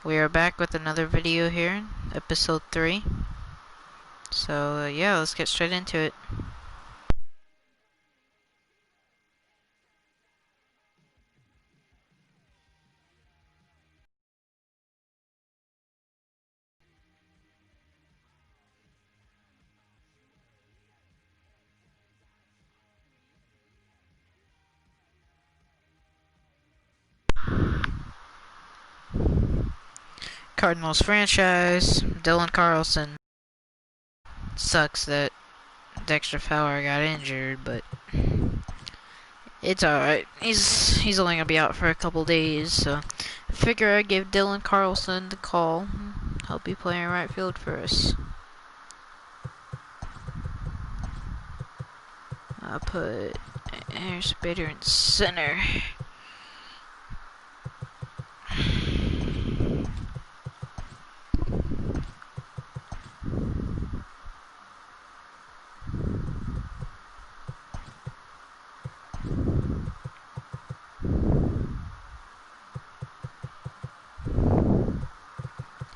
We are back with another video here, episode 3. So yeah, let's get straight into it. Cardinals franchise, Dylan Carlson. Sucks that Dexter Fowler got injured, but it's alright. He's only gonna be out for a couple days, so I figure I'd give Dylan Carlson the call. He'll be playing right field for us. I'll put Harris Bader in center.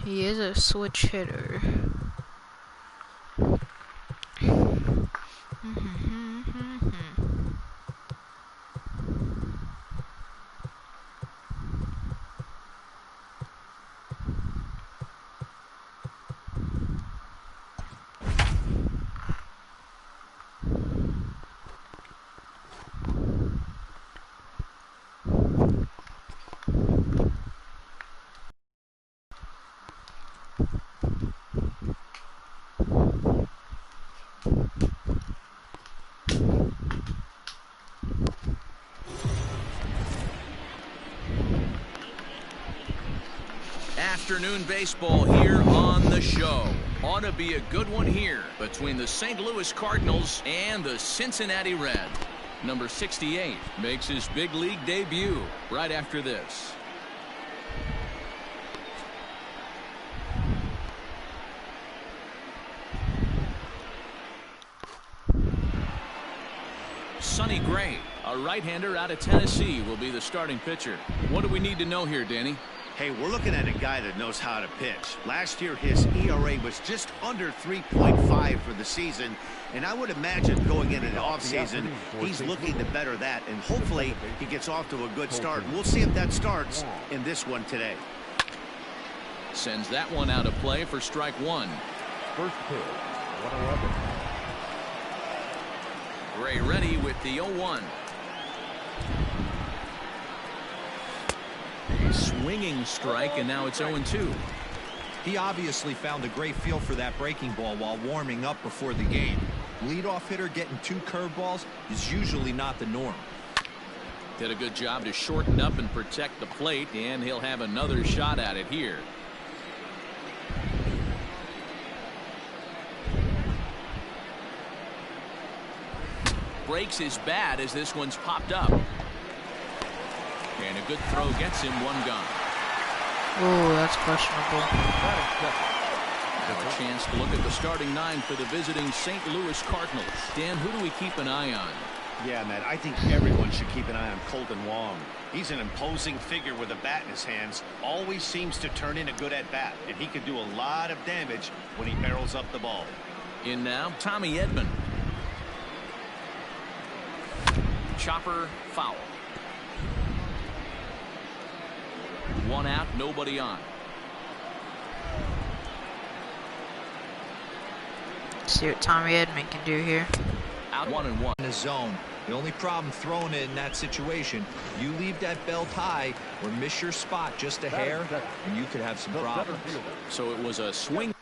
He is a switch hitter. Afternoon baseball here on the show. Ought to be a good one here between the St. Louis Cardinals and the Cincinnati Reds. Number 68 makes his big league debut right after this. Sonny Gray, a right-hander out of Tennessee, will be the starting pitcher. What do we need to know here, Danny? Hey, we're looking at a guy that knows how to pitch. Last year, his ERA was just under 3.5 for the season, and I would imagine going into the offseason, he's looking to better that, and hopefully he gets off to a good start. We'll see if that starts in this one today. Sends that one out of play for strike one. First pitch, 111. Gray ready with the 0-1. Swinging strike, and now it's 0-2. He obviously found a great feel for that breaking ball while warming up before the game. Leadoff hitter getting 2 curveballs is usually not the norm. Did a good job to shorten up and protect the plate, and he'll have another shot at it here. Breaks his bat as this one's popped up. And a good throw gets him one gone. Ooh, that's questionable. Have a chance to look at the starting 9 for the visiting St. Louis Cardinals. Dan, who do we keep an eye on? Yeah, Matt, I think everyone should keep an eye on Colton Wong. He's an imposing figure with a bat in his hands. Always seems to turn in a good at-bat, and he can do a lot of damage when he barrels up the ball. In now, Tommy Edman. Chopper foul. 1 out, nobody on. See what Tommy Edman can do here. Out 1-1. In the zone. The only problem throwing it in that situation, you leave that belt high or miss your spot just a hair, and you could have some problems. So it was a swing.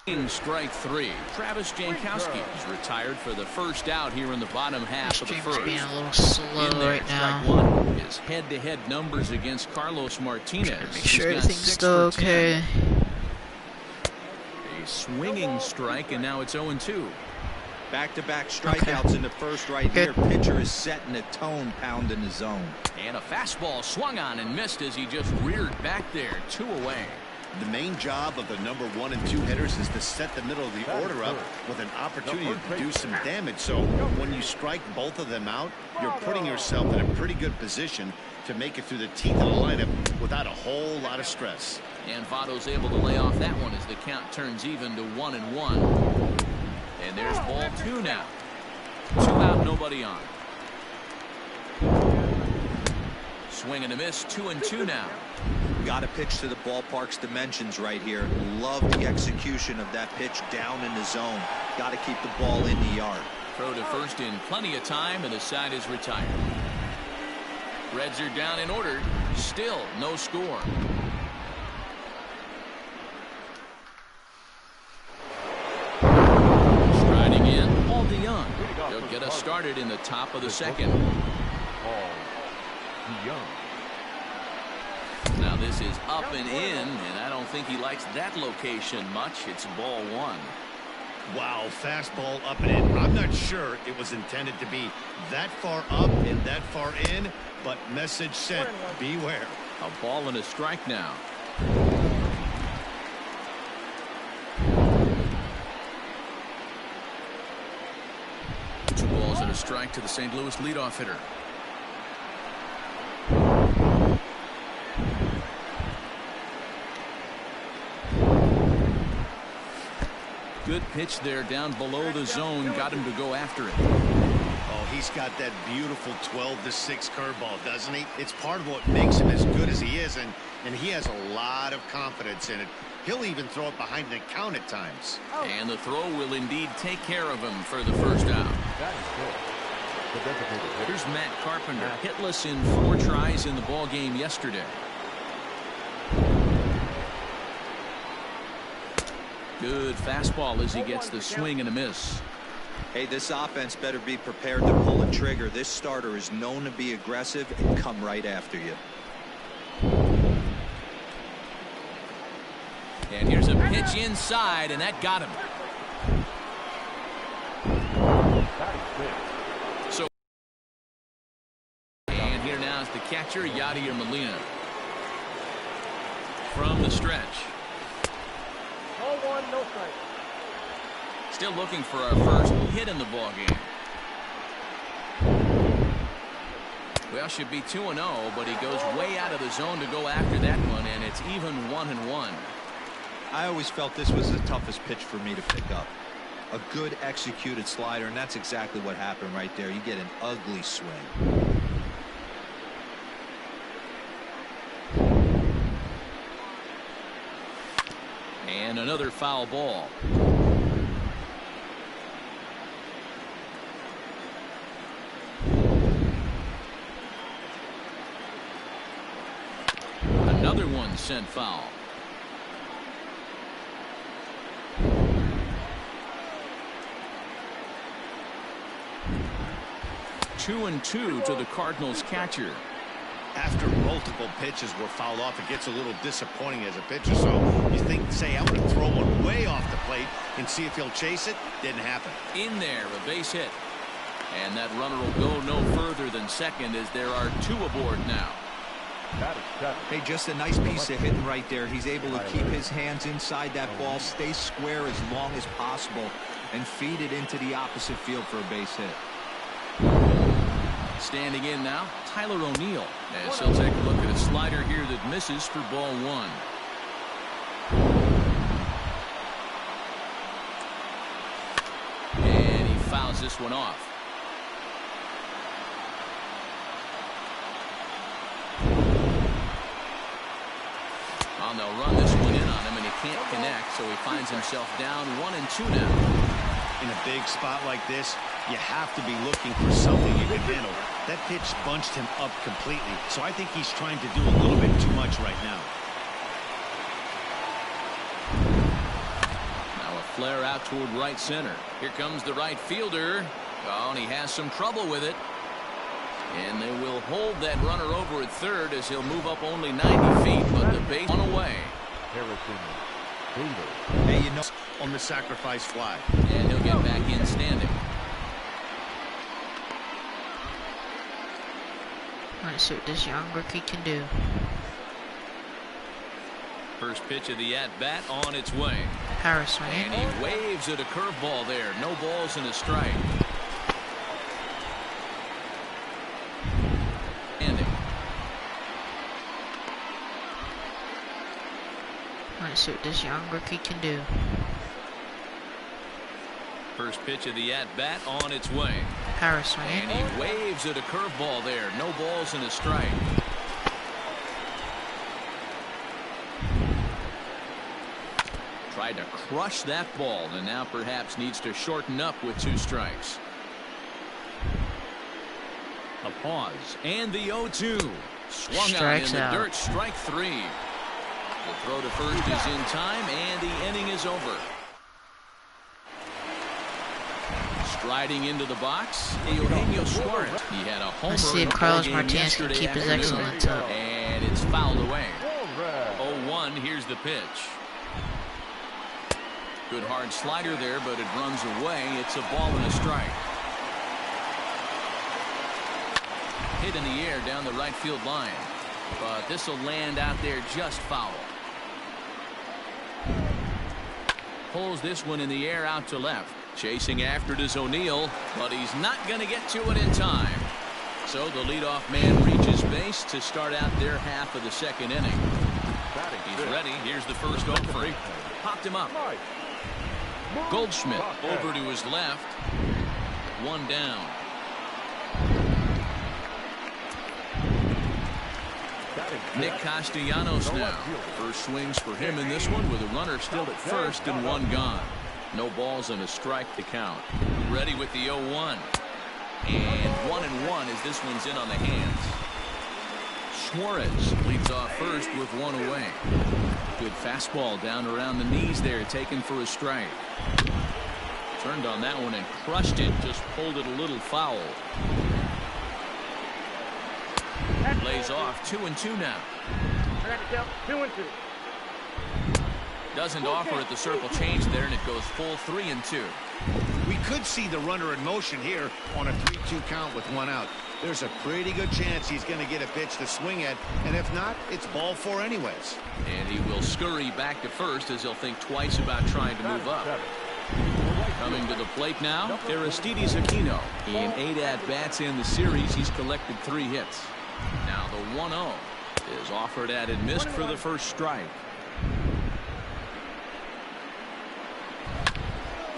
In strike 3, Travis Jankowski is retired for the first out here in the bottom half of the first. Being a little slow In there, right now. strike 1 is head-to-head numbers against Carlos Martinez. Make sure He's got everything's 6 still for 10. okay. A swinging strike, and now it's 0-2. Back-to-back strikeouts in the first right here. Pitcher is setting a tone, pounding the zone. And a fastball swung on and missed as he just reared back there. 2 away. The main job of the number 1 and 2 hitters is to set the middle of the order up with an opportunity to do some damage. So when you strike both of them out, you're putting yourself in a pretty good position to make it through the teeth of the lineup without a whole lot of stress. And Votto's able to lay off that one as the count turns even to 1-1. And there's ball 2 now. 2 out, nobody on. Swing and a miss, 2-2 now. Got to pitch to the ballpark's dimensions right here. Love the execution of that pitch down in the zone. Got to keep the ball in the yard. Throw to first in plenty of time, and the side is retired. Reds are down in order. Still no score. Striding in, Paul DeYoung. He'll get us started in the top of the second. Paul DeYoung. Now this is up and in, and I don't think he likes that location much. It's ball 1. Wow, fastball up and in. I'm not sure it was intended to be that far up and that far in, but message sent, beware. A ball and a strike now. Two balls and a strike to the St. Louis leadoff hitter. Good pitch there down below the zone. Got him to go after it. Oh, he's got that beautiful 12-6 curveball, doesn't he? It's part of what makes him as good as he is, and he has a lot of confidence in it. He'll even throw it behind the count at times. And the throw will indeed take care of him for the first out. That is good. The designated hitter. Here's Matt Carpenter, hitless in 4 tries in the ball game yesterday. Good fastball as he gets the swing and a miss. Hey, this offense better be prepared to pull a trigger. This starter is known to be aggressive and come right after you. And here's a pitch inside, and that got him. That is good. So, and here now is the catcher, Yadier Molina. From the stretch. No strike. Still looking for our first hit in the ball game. Well, should be 2-0, but he goes way out of the zone to go after that one, and it's even 1-1. I always felt this was the toughest pitch for me to pick up. A good executed slider, and that's exactly what happened right there. You get an ugly swing. And another foul ball. Another one sent foul. Two and two to the Cardinals catcher. After multiple pitches were fouled off, it gets a little disappointing as a pitcher. So you think, say, I'm going to throw one way off the plate and see if he'll chase it. Didn't happen. In there, a base hit. And that runner will go no further than second as there are 2 aboard now. That is seven. Hey, just a nice piece of hitting right there. He's able to keep his hands inside that ball, stay square as long as possible, and feed it into the opposite field for a base hit. Standing in now, Tyler O'Neill, as he'll take a look at a slider here that misses for ball 1. And he fouls this one off. And they'll run this one in on him, and he can't connect, so he finds himself down 1-2 now. In a big spot like this, you have to be looking for something you can handle. That pitch bunched him up completely, so I think he's trying to do a little bit too much right now. Now a flare out toward right center. Here comes the right fielder. Oh, and he has some trouble with it. And they will hold that runner over at third as he'll move up only 90 feet, but the base one away. Harrison Bader. Hey, you know, on the sacrifice fly. And he'll get back in standing. Let's see what this young rookie can do. First pitch of the at-bat on its way. Power swing. And he waves at a curveball there. No balls and a strike. Let's see what this young rookie can do. First pitch of the at-bat on its way. Power swing. And he waves at a curveball there. No balls and a strike. Tried to crush that ball and now perhaps needs to shorten up with 2 strikes. A pause and the 0-2. Swung Strikes out in the out. dirt. Strike 3. The throw to first is in time and the inning is over. Striding into the box, Eugenio Suarez. He had a homer. Let's see if in the Carlos ballgame Martinez can yesterday keep his afternoon. excellence up. And it's fouled away. 0-1. Here's the pitch. Good hard slider there, but it runs away. It's a ball and a strike. Hit in the air down the right field line, but this will land out there just foul. Pulls this one in the air out to left. Chasing after it is O'Neill, but he's not going to get to it in time. So the leadoff man reaches base to start out their half of the second inning. He's ready. Here's the first offering. Popped him up. Goldschmidt over to his left. 1 down. Nick Castellanos now. First swings for him in this one with a runner still at first and 1 gone. No balls and a strike to count. Ready with the 0-1. And 1-1 as this one's in on the hands. Suarez leads off first with 1 away. Good fastball down around the knees there, taken for a strike. Turned on that one and crushed it, just pulled it a little foul. Lays off 2-2 now. 2-2. Doesn't offer at the circle change there, and it goes full 3-2. We could see the runner in motion here on a 3-2 count with 1 out. There's a pretty good chance he's going to get a pitch to swing at, and if not, it's ball 4 anyways. And he will scurry back to first as he'll think twice about trying to move up. Coming to the plate now, Aristides Aquino. In 8 at-bats in the series, he's collected 3 hits. Now the 1-0 is offered at and missed for the first strike.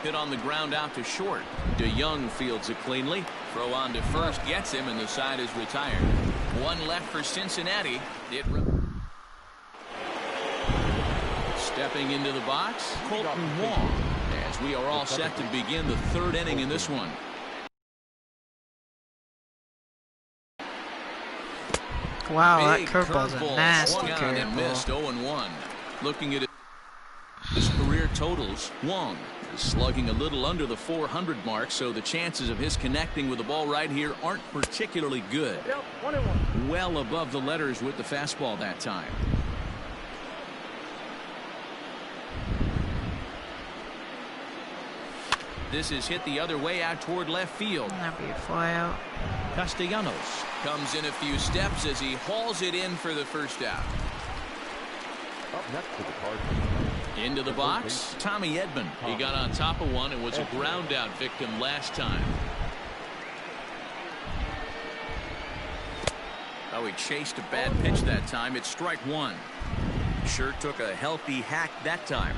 Hit on the ground out to short. DeYoung fields it cleanly. Throw on to first gets him, and the side is retired. 1 left for Cincinnati. Stepping into the box, Colton Wong, as we are all set to begin the 3rd inning in this one. Wow, Big that curveball's a nasty swung out and missed. curveball. 0-1. Looking at his career totals, Wong is slugging a little under the 400 mark, so the chances of his connecting with the ball right here aren't particularly good. Well above the letters with the fastball that time. This is hit the other way out toward left field. That'd be a fly out. Castellanos comes in a few steps as he hauls it in for the first out. Up next to the Cardinals. Into the box, Tommy Edman. He got on top of one and was a ground out victim last time. Oh, he chased a bad pitch that time. It's strike 1. Sure took a healthy hack that time.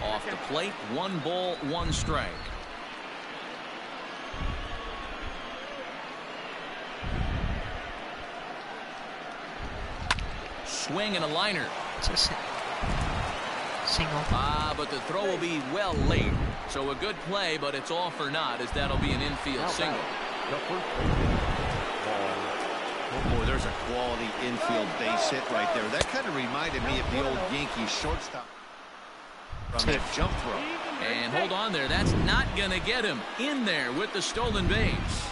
Off the plate, 1 ball, 1 strike. Swing and a liner. It's a single. But the throw will be well late. So a good play, but it's all for naught, as that'll be an infield single. Oh, boy, there's a quality infield base hit right there. That kind of reminded me of the old Yankees shortstop from that jump throw. And hold on there. That's not going to get him in there with the stolen base.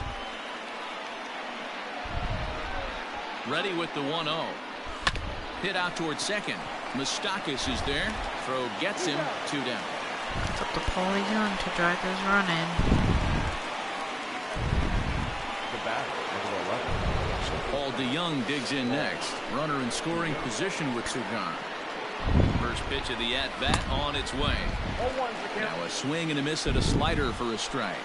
Ready with the 1-0. Hit out towards second. Moustakas is there. Throw gets him. 2 down. It's up to Paulie Young to drive his run in. DeYoung digs in next. Runner in scoring position with two gone. First pitch of the at-bat on its way. Now a swing and a miss at a slider for a strike.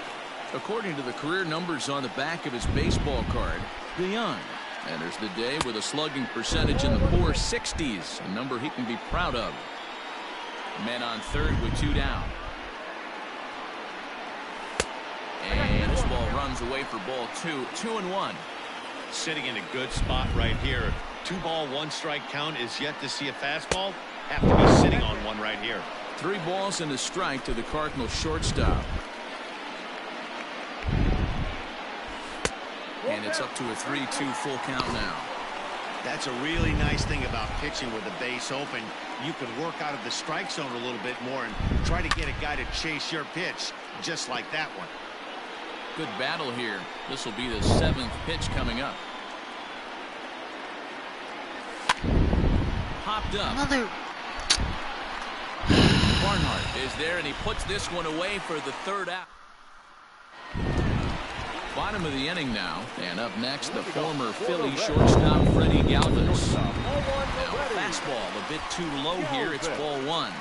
According to the career numbers on the back of his baseball card, DeYoung enters the day with a slugging percentage in the 460s, a number he can be proud of. Men on third with two down. And this ball runs away for ball two. 2-1. Sitting in a good spot right here. 2-ball, 1-strike count is yet to see a fastball. Have to be sitting on one right here. 3 balls and a strike to the Cardinals shortstop. And it's up to a 3-2 full count now. That's a really nice thing about pitching with the base open. You can work out of the strike zone a little bit more and try to get a guy to chase your pitch, just like that one. Good battle here. This will be the 7th pitch coming up. Popped up. Another. Barnhart is there, and he puts this one away for the 3rd out. Bottom of the inning now, and up next, the former Philly shortstop Freddie Galvis. Now a fastball a bit too low here. It's ball 1.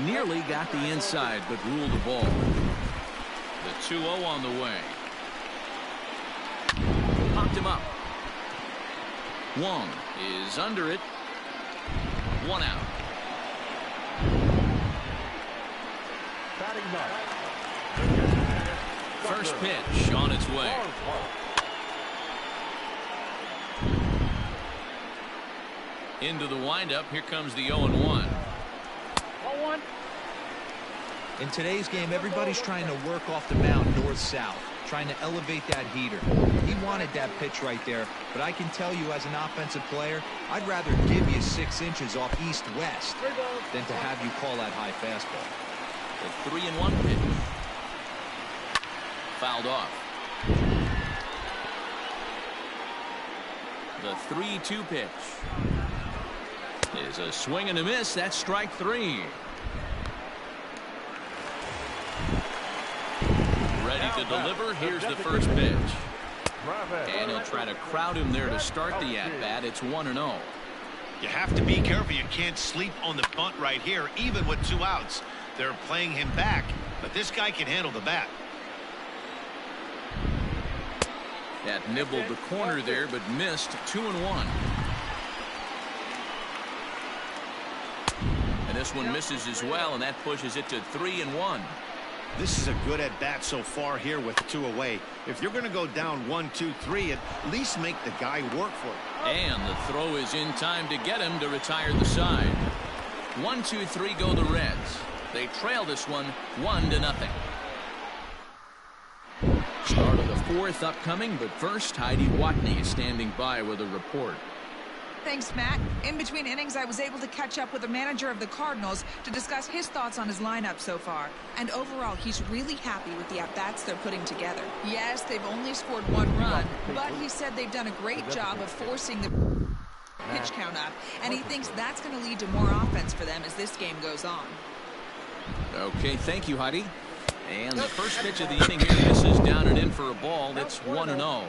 Nearly got the inside, but ruled the ball. The 2-0 on the way. Popped him up. Wong is under it. 1 out. First pitch on its way. Into the windup. Here comes the 0-1. In today's game, everybody's trying to work off the mound north-south, trying to elevate that heater. He wanted that pitch right there, but I can tell you as an offensive player, I'd rather give you 6 inches off east-west than to have you call that high fastball. The 3-1 pitch. Fouled off. The 3-2 pitch is a swing and a miss. That's strike 3. Ready to deliver. Here's the first pitch. And he'll try to crowd him there to start the at-bat. It's 1-0. You have to be careful. You can't sleep on the bunt right here, even with 2 outs. They're playing him back, but this guy can handle the bat. That nibbled the corner there, but missed. 2-1. And this one misses as well, and that pushes it to 3-1. This is a good at-bat so far here with 2 away. If you're going to go down 1, 2, 3, at least make the guy work for it. And the throw is in time to get him to retire the side. 1, 2, 3 go the Reds. They trail this one 1-0. Start of the 4th upcoming, but first, Heidi Watney is standing by with a report. Thanks, Matt. In between innings, I was able to catch up with the manager of the Cardinals to discuss his thoughts on his lineup so far. And overall, he's really happy with the at-bats they're putting together. Yes, they've only scored 1 run, but he said they've done a great job of forcing the pitch count up, and he thinks that's going to lead to more offense for them as this game goes on. Okay, thank you, Heidi. And the first pitch of the inning here, this is down and in for a ball. It's 1-0.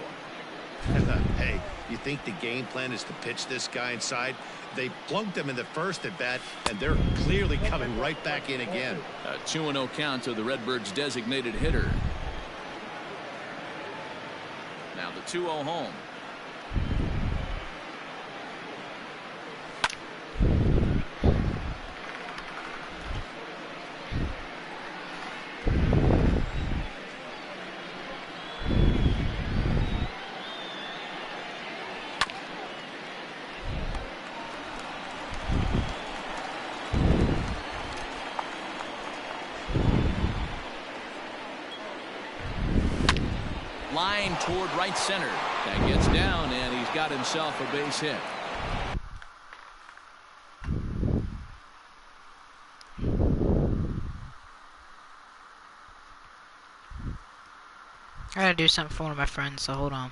Hey, you think the game plan is to pitch this guy inside? They plunked him in the first at bat, and they're clearly coming right back in again. A 2-0 count to the Redbirds' designated hitter. Now the 2-0 home. Line toward right center. That gets down, and he's got himself a base hit. I gotta do something for one of my friends, so hold on.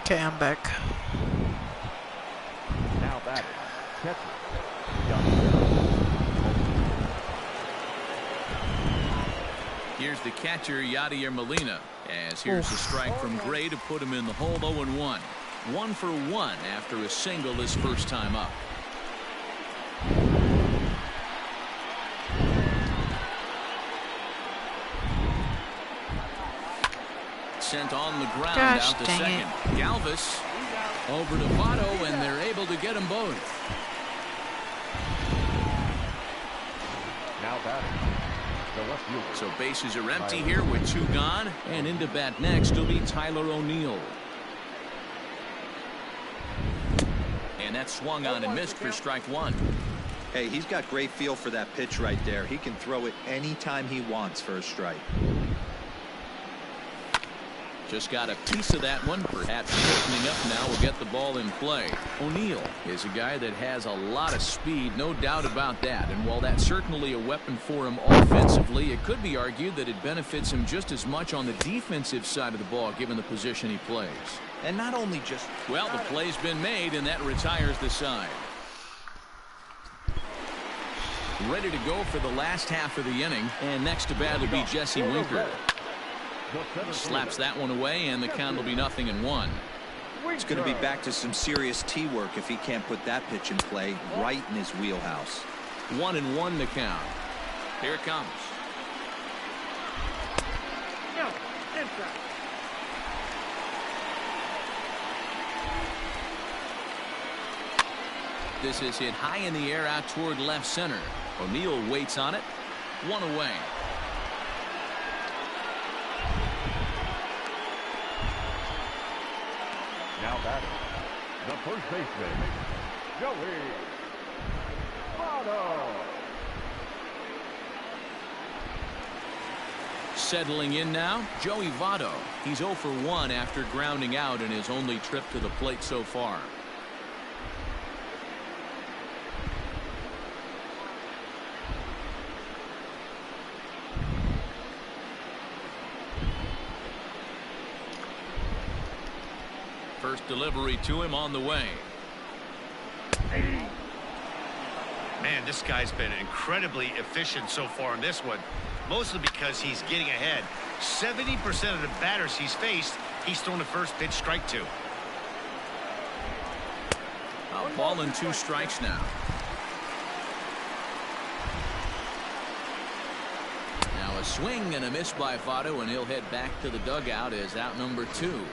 Okay, I'm back. Now batting, catcher. Here's the catcher, Yadier Molina, as here's a strike from Gray to put him in the hole. 0-1. 1 for 1 after a single his first time up. Sent on the ground. Gosh, out to dang second. Galvis over to Votto, and they're able to get them both. Now batting, the left fielder. So bases are empty here with 2 gone, and into bat next will be Tyler O'Neill. And that swung on and missed for strike 1. Hey, he's got great feel for that pitch right there. He can throw it anytime he wants for a strike. Just got a piece of that one. Perhaps opening up now will get the ball in play. O'Neill is a guy that has a lot of speed, no doubt about that. And while that's certainly a weapon for him offensively, it could be argued that it benefits him just as much on the defensive side of the ball, given the position he plays. And not only just... Well, the play's been made, and that retires the side. Ready to go for the last half of the inning. And next to bat will be Jesse Winker. Slaps that one away, and the count will be 0-1. It's going to be back to some serious tee work if he can't put that pitch in play right in his wheelhouse. 1-1 the count. Here it comes. This is hit high in the air out toward left center. O'Neill waits on it. 1 away. Now batting, the first baseman, Joey Votto. Settling in now, Joey Votto. He's 0 for 1 after grounding out in his only trip to the plate so far. First delivery to him on the way. Man, this guy's been incredibly efficient so far in this one, mostly because he's getting ahead. 70% of the batters he's faced, he's thrown the first pitch strike to. A ball and 2 strikes now. Now a swing and a miss by Votto, and he'll head back to the dugout as out number 2.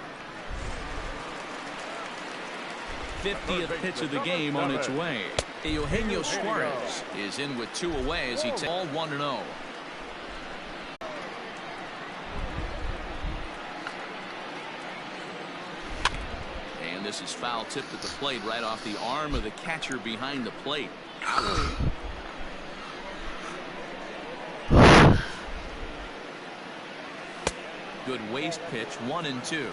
50th pitch of the game on its way. Eugenio Suarez is in with 2 away as he takes all 1-0. And this is foul tipped at the plate right off the arm of the catcher behind the plate. Good waste pitch, 1-2.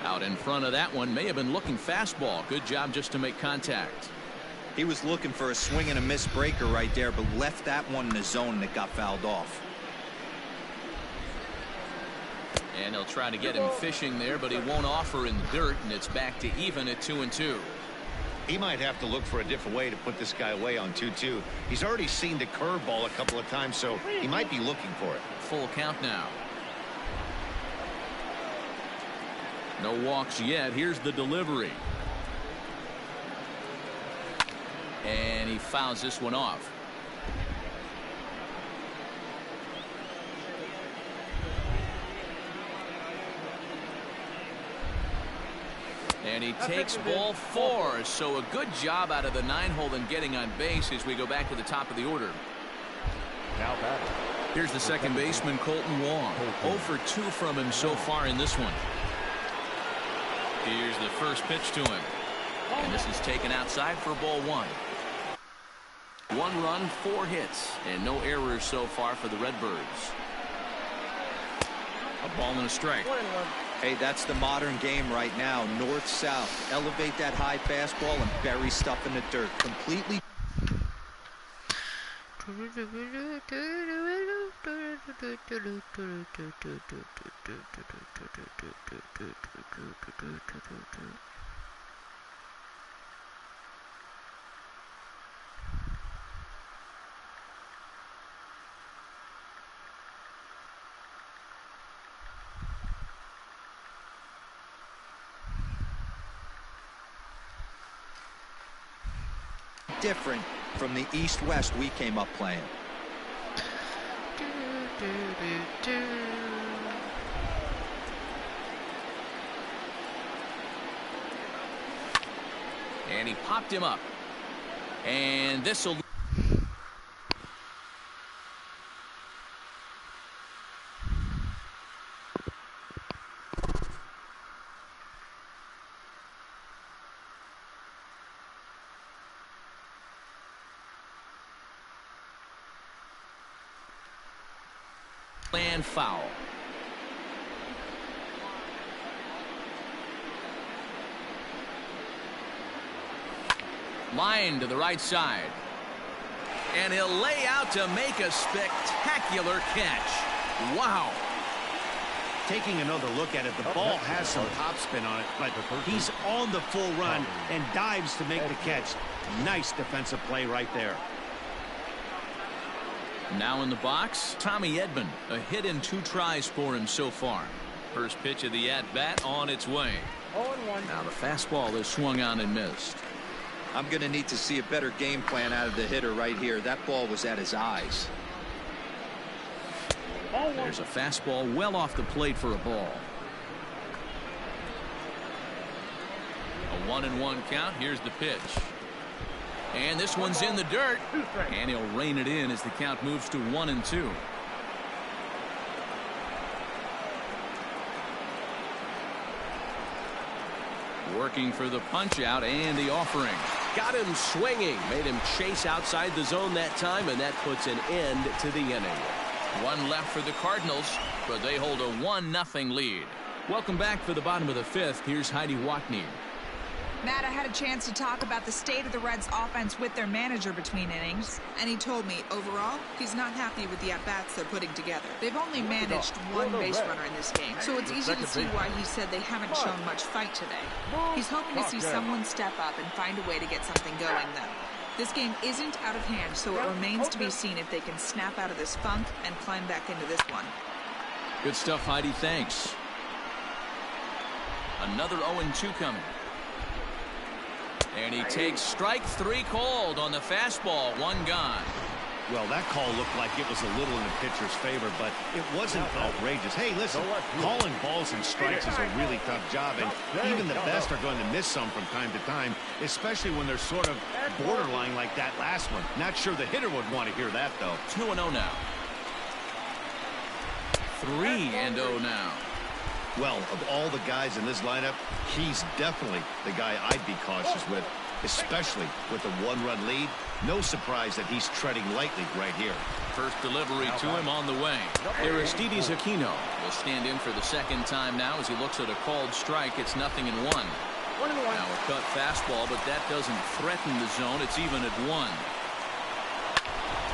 Out in front of that one, may have been looking fastball. Good job just to make contact. He was looking for a swing and a miss breaker right there, but left that one in the zone that got fouled off. And he'll try to get him fishing there, but he won't offer in the dirt, and it's back to even at 2-2. He might have to look for a different way to put this guy away on 2-2. He's already seen the curveball a couple of times, so he might be looking for it. Full count now. No walks yet. Here's the delivery. And he fouls this one off. And he takes ball 4. So a good job out of the 9-hole in getting on base as we go back to the top of the order. Now batting. Here's the second baseman, Colton Wong. 0 for 2 from him so far in this one. Here's the first pitch to him. And this is taken outside for ball 1. 1 run, 4 hits, and no errors so far for the Redbirds. A ball and a strike. Hey, that's the modern game right now. North-south. Elevate that high fastball and bury stuff in the dirt. Completely. Different from the East-West we came up playing. And he popped him up. And this will... and foul. Line to the right side. And he'll lay out to make a spectacular catch. Wow. Taking another look at it, the ball has some topspin on it, but he's on the full run and dives to make the catch. Nice defensive play right there. Now in the box, Tommy Edman. A hit in 2 tries for him so far. First pitch of the at-bat on its way. Now the fastball is swung on and missed. I'm going to need to see a better game plan out of the hitter right here. That ball was at his eyes. There's a fastball well off the plate for a ball. A 1-1 count. Here's the pitch. And this one's in the dirt. And he'll rein it in as the count moves to 1-2. Working for the punch out and the offering. Got him swinging. Made him chase outside the zone that time, and that puts an end to the inning. One left for the Cardinals, but they hold a 1-0 lead. Welcome back for the bottom of the 5th. Here's Heidi Watney. Matt, I had a chance to talk about the state of the Reds offense with their manager between innings, and he told me overall he's not happy with the at-bats they're putting together. They've only managed 1 base runner in this game, so it's easy to see why he said they haven't shown much fight today. He's hoping to see someone step up and find a way to get something going, though. This game isn't out of hand, so it remains to be seen if they can snap out of this funk and climb back into this one. Good stuff, Heidi. Thanks. Another 0-2 coming. And he takes strike 3 called on the fastball. 1 gone. Well, that call looked like it was a little in the pitcher's favor, but it wasn't outrageous. Hey, listen, calling balls and strikes is a really tough job, and even the best are going to miss some from time to time, especially when they're sort of borderline like that last one. Not sure the hitter would want to hear that, though. 2-0 now. 3-0 now. Well, of all the guys in this lineup, he's definitely the guy I'd be cautious with, especially with a 1-run lead. No surprise that he's treading lightly right here. First delivery to him on the way. Aristides Aquino will stand in for the second time now as he looks at a called strike. It's 0-1. Now a cut fastball, but that doesn't threaten the zone. It's even at 1.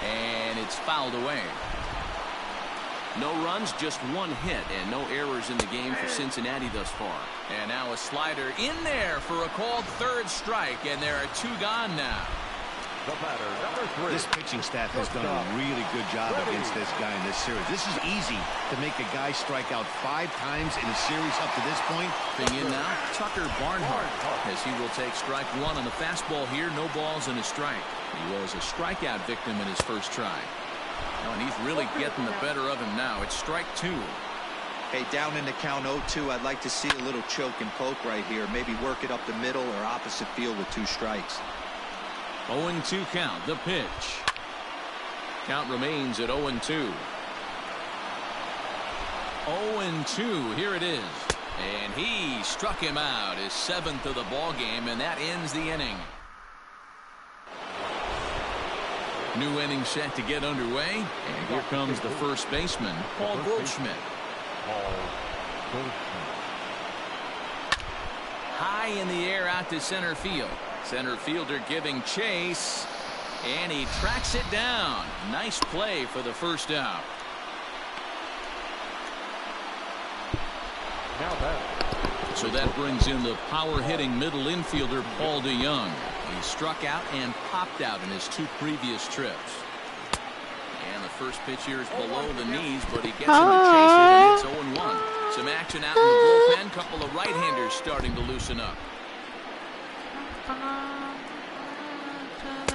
And it's fouled away. No runs, just 1 hit, and no errors in the game for Cincinnati thus far. And now a slider in there for a called 3rd strike, and there are 2 gone now. The batter, number 3. This pitching staff has done a really good job against this guy in this series. This is easy to make a guy strike out 5 times in a series up to this point. Being in now, Tucker Barnhart, as he will take strike 1 on the fastball here. No balls and a strike. He was a strikeout victim in his first try. And he's really getting the better of him now. It's strike 2. Hey, down in the count 0-2, I'd like to see a little choke and poke right here. Maybe work it up the middle or opposite field with 2 strikes. 0-2 count. The pitch. Count remains at 0-2. 0-2. Here it is. And he struck him out, his 7th of the ball game, and that ends the inning. New inning set to get underway, and here comes the first baseman, Paul Goldschmidt. High in the air out to center field. Center fielder giving chase, And he tracks it down. Nice play for the first out. Now that. So that brings in the power-hitting middle infielder Paul DeYoung. He struck out and popped out in his 2 previous trips. And the first pitch here is below the knees, but he gets him to chase it, and it's 0-1. Some action out in the bullpen. Couple of right-handers starting to loosen up.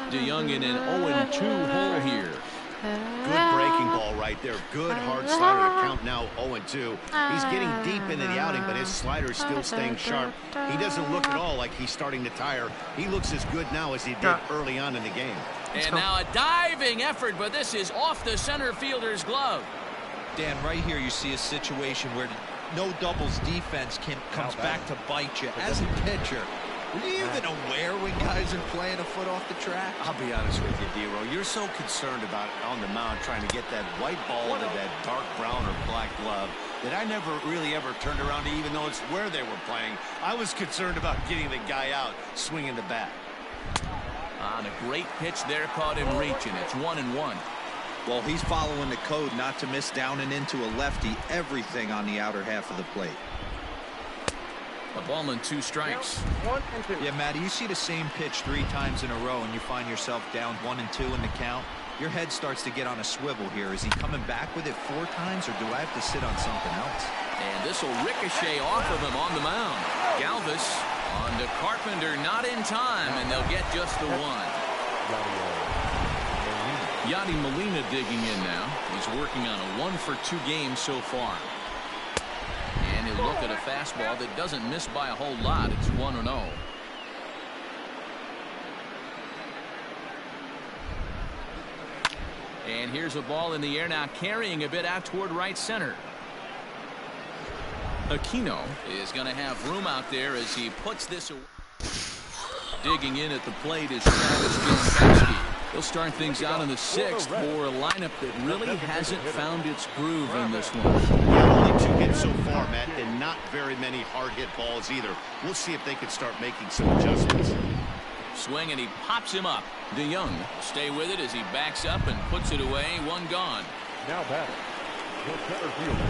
DeYoung in an 0-2 hole here. Good breaking ball right there. Good hard slider to count now 0-2. He's getting deep into the outing, but his slider is still staying sharp. He doesn't look at all like he's starting to tire. He looks as good now as he did early on in the game. And now a diving effort, but this is off the center fielder's glove. Dan, right here you see a situation where no doubles defense comes back to bite you. As a pitcher, are you even aware when guys are playing a foot off the track? I'll be honest with you, D-Row. You're so concerned about on the mound trying to get that white ball into that dark brown or black glove that I never really ever turned around to even notice where they were playing. I was concerned about getting the guy out swinging the bat. On a great pitch there, caught him reaching. It's 1-1. Well, he's following the code not to miss down and into a lefty. Everything on the outer half of the plate. A ball and 2 strikes. 1 and 2. Yeah, Matty, you see the same pitch 3 times in a row and you find yourself down 1 and 2 in the count. Your head starts to get on a swivel here. Is he coming back with it 4 times, or do I have to sit on something else? And this will ricochet off of him on the mound. Galvis on to Carpenter, not in time, and they'll get just the 1. Yadi Molina digging in now. He's working on a 1-for-2 game so far. And he'll look at a fastball that doesn't miss by a whole lot. It's 1-0. And here's a ball in the air now, carrying a bit out toward right center. Aquino is going to have room out there as he puts this away. Digging in at the plate is Travis Jankowski. He'll start things out in the 6th for a lineup that really hasn't found its groove in this one. Only 2 hits so far, Matt, and not very many hard hit balls either. We'll see if they can start making some adjustments. Swing, and he pops him up. DeYoung stay with it as he backs up and puts it away. 1 gone. Now batting, the center fielder.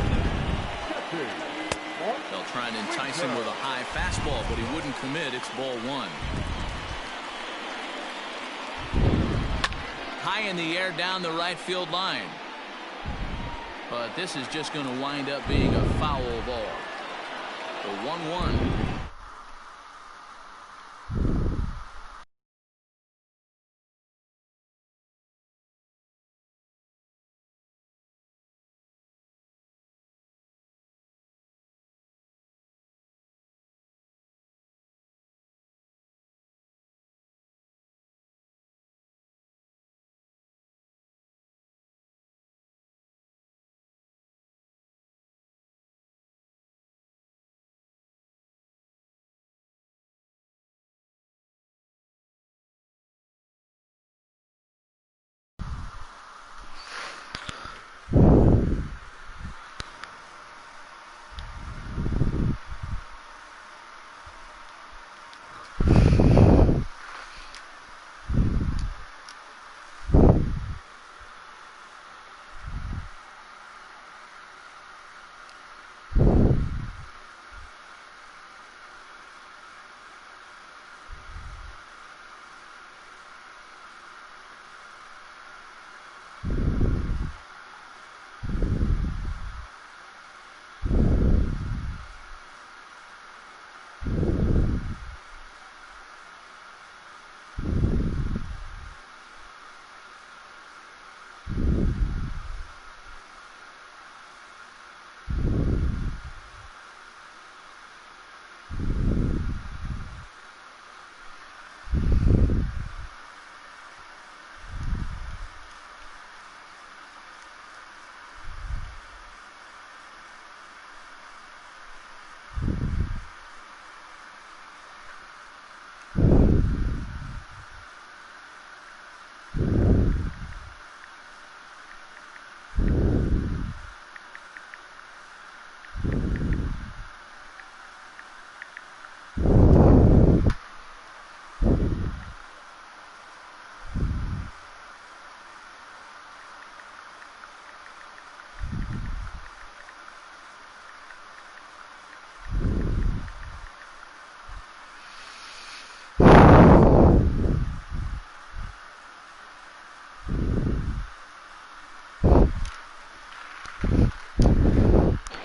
They'll try and entice him with a high fastball, but he wouldn't commit. It's ball 1. High in the air down the right field line. But this is just going to wind up being a foul ball. The 1-1.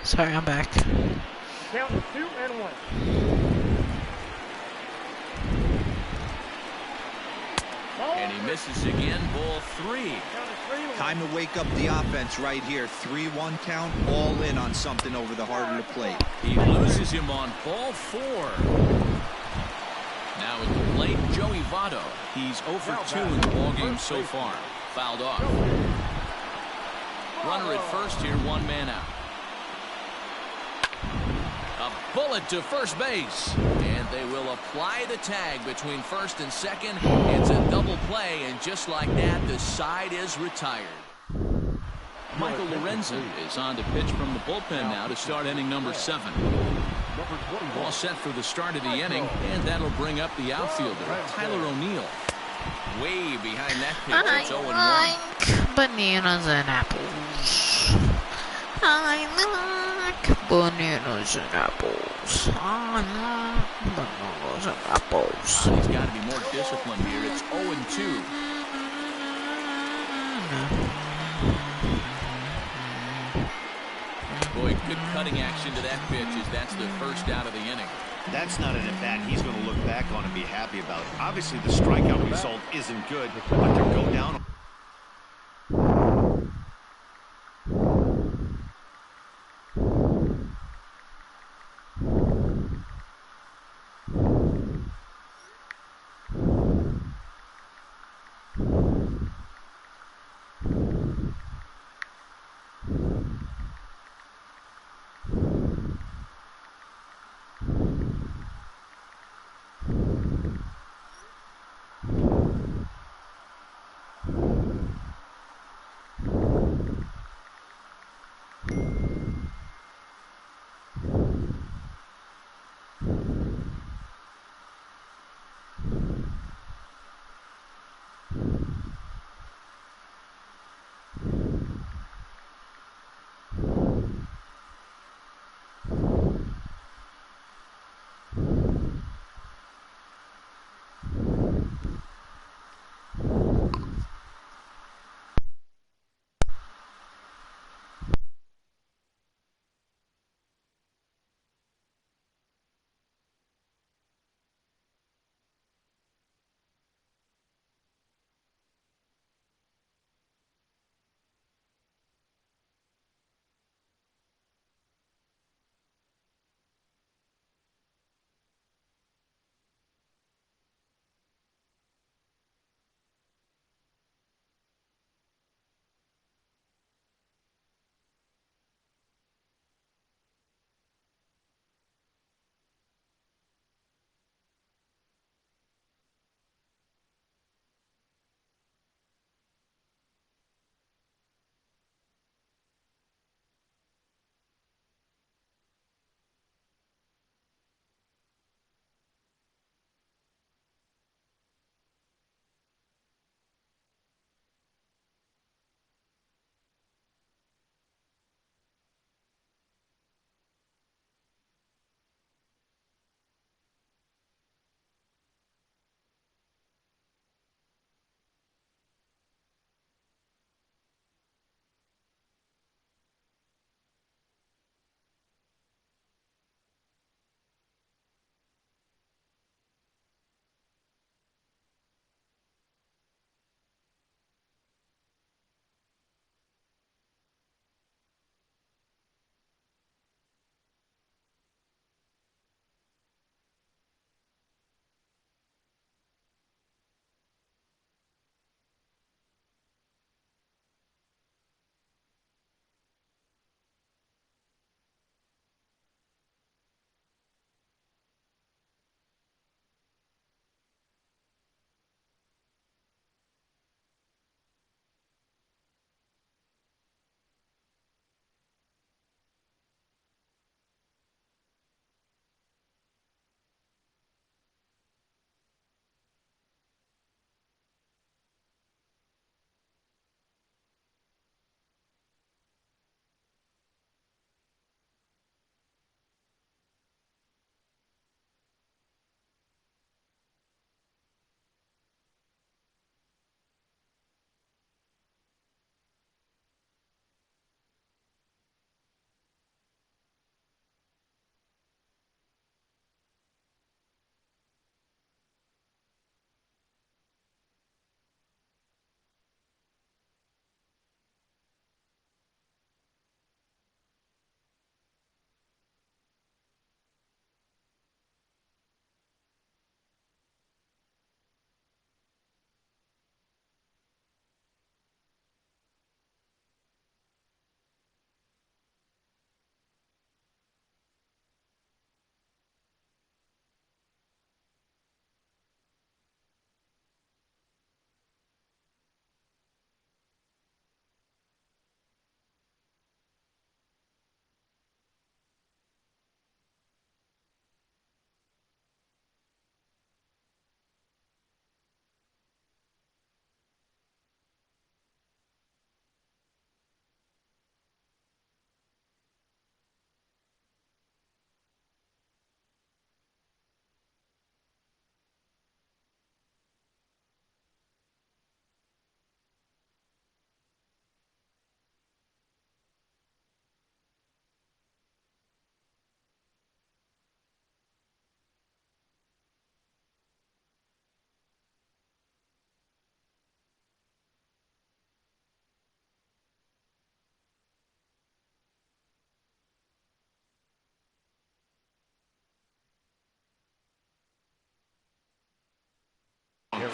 Sorry, I'm back. Count 2-1. And he misses again, ball 3. Time to wake up the offense right here. 3-1 count, all in on something over the heart of the plate. He loses him on ball 4. Now at the plate, Joey Votto. He's 0 for 2 in the ballgame so far. Fouled off. Runner at first here, 1 man out. A bullet to first base. And they will apply the tag between first and second. It's a double play, and just like that, the side is retired. Michael Lorenzen is on to pitch from the bullpen now to start inning number 7. All set for the start of the inning, and that'll bring up the outfielder, Tyler O'Neill. Way behind that pitch, it's 0-1. Bananas and apples. I like bananas and apples. I like bananas and apples. He's got to be more disciplined here. It's 0-2. Boy, good cutting action to that pitch as that's the first out of the inning. That's not an at-bat he's going to look back on and be happy about. Obviously, the strikeout result isn't good, but to go down.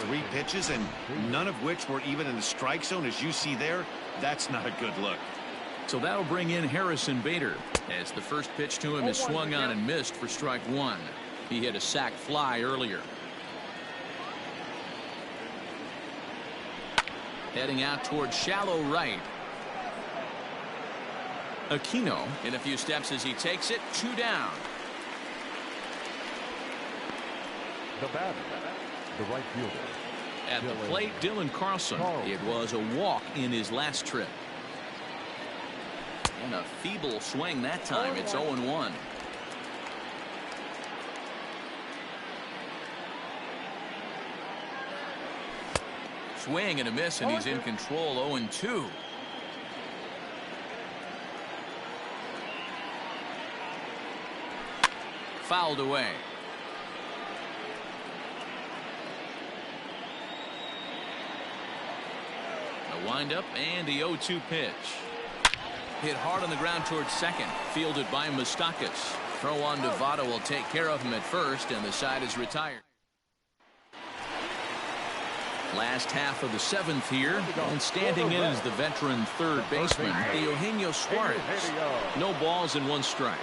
3 pitches, and none of which were even in the strike zone, as you see there. That's not a good look. So that'll bring in Harrison Bader, as the first pitch to him is swung on and missed for strike 1. He hit a sac fly earlier. Heading out towards shallow right. Aquino in a few steps as he takes it. 2 down. The batter, the right fielder. At the plate, Dylan Carlson. It was a walk in his last trip. And a feeble swing that time. It's 0-1. Swing and a miss, and he's in control. 0-2. Fouled away. A windup and the 0-2 pitch. Hit hard on the ground towards second. Fielded by Moustakas. Throw on to Votto will take care of him at first, and the side is retired. Last half of the 7th here, and standing in is the veteran third baseman, Eugenio Suarez. No balls and 1 strike.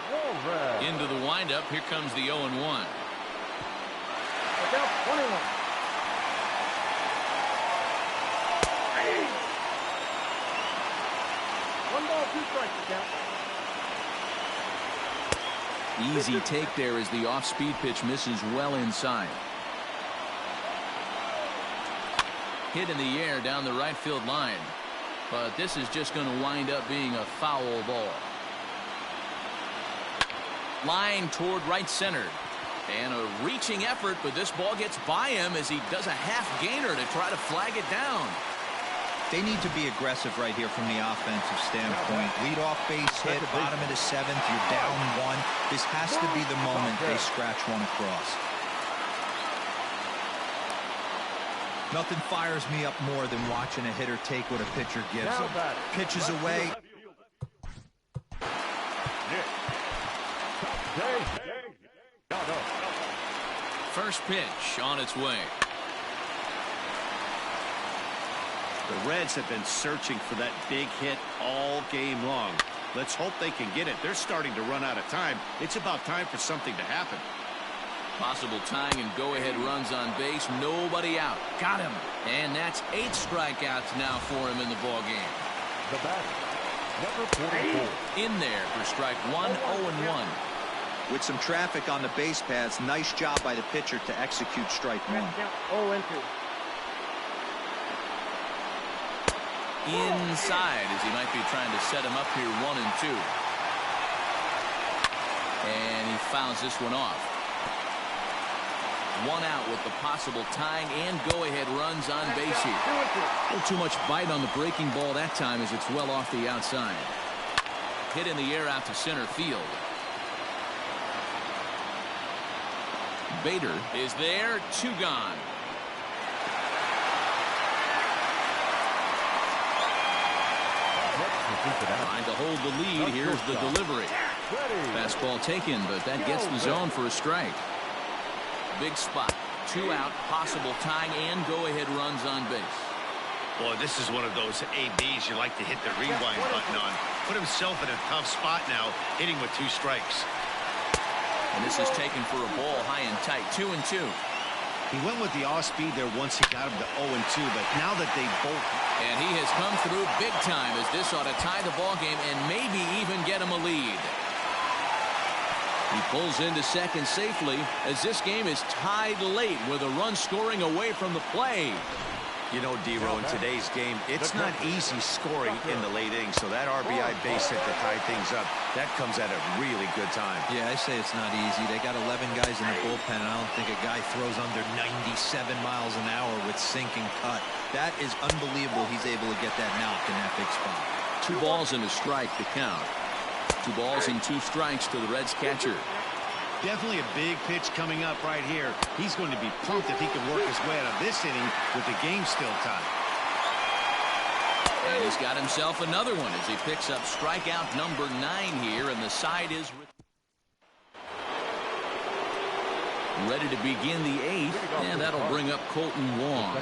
Into the windup. Here comes the 0-1. Easy take there as the off-speed pitch misses well inside. Hit in the air down the right field line, but this is just going to wind up being a foul ball. Line toward right center, and a reaching effort, but this ball gets by him as he does a half gainer to try to flag it down. They need to be aggressive right here from the offensive standpoint. Lead-off base hit, bottom of the 7th, you're down 1. This has to be the moment they scratch 1 across. Nothing fires me up more than watching a hitter take what a pitcher gives them. Pitches away. First pitch on its way. The Reds have been searching for that big hit all game long. Let's hope they can get it. They're starting to run out of time. It's about time for something to happen. Possible tying and go-ahead runs on base. Nobody out. Got him. And that's 8 strikeouts now for him in the ball game. The batter, number 44. In there for strike 1, 0-1. With some traffic on the base paths, nice job by the pitcher to execute strike 1. Inside as he might be trying to set him up here 1-2. And he fouls this one off. 1 out with the possible tying and go-ahead runs on base here. A little too much bite on the breaking ball that time as it's well off the outside. Hit in the air out to center field. Bader is there. 2 gone. Trying to hold the lead. Here's the delivery. Fastball taken, but that gets the zone for a strike. Big spot. 2 out, possible tying and go-ahead runs on base. Boy, this is one of those ABs you like to hit the rewind button on. Put himself in a tough spot now, hitting with 2 strikes. And this is taken for a ball high and tight. 2-2. He went with the off-speed there once he got him to 0-2, but now that they both... And he has come through big time as this ought to tie the ball game and maybe even get him a lead. He pulls into second safely as this game is tied late with a run scoring away from the play. You know, D-Row, in today's game, it's not easy scoring in the late innings, so that RBI base hit to tie things up, that comes at a really good time. Yeah, I say it's not easy. They got 11 guys in the bullpen, and I don't think a guy throws under 97 miles an hour with sinking cut. That is unbelievable he's able to get that knock in that big spot. 2 balls and a strike to count. 2 balls and 2 strikes to the Reds catcher. Definitely a big pitch coming up right here. He's going to be pumped if he can work his way out of this inning with the game still tied. And he's got himself another one as he picks up strikeout number 9 here, and the side is... Ready to begin the 8th, and that'll bring up Colton Wong.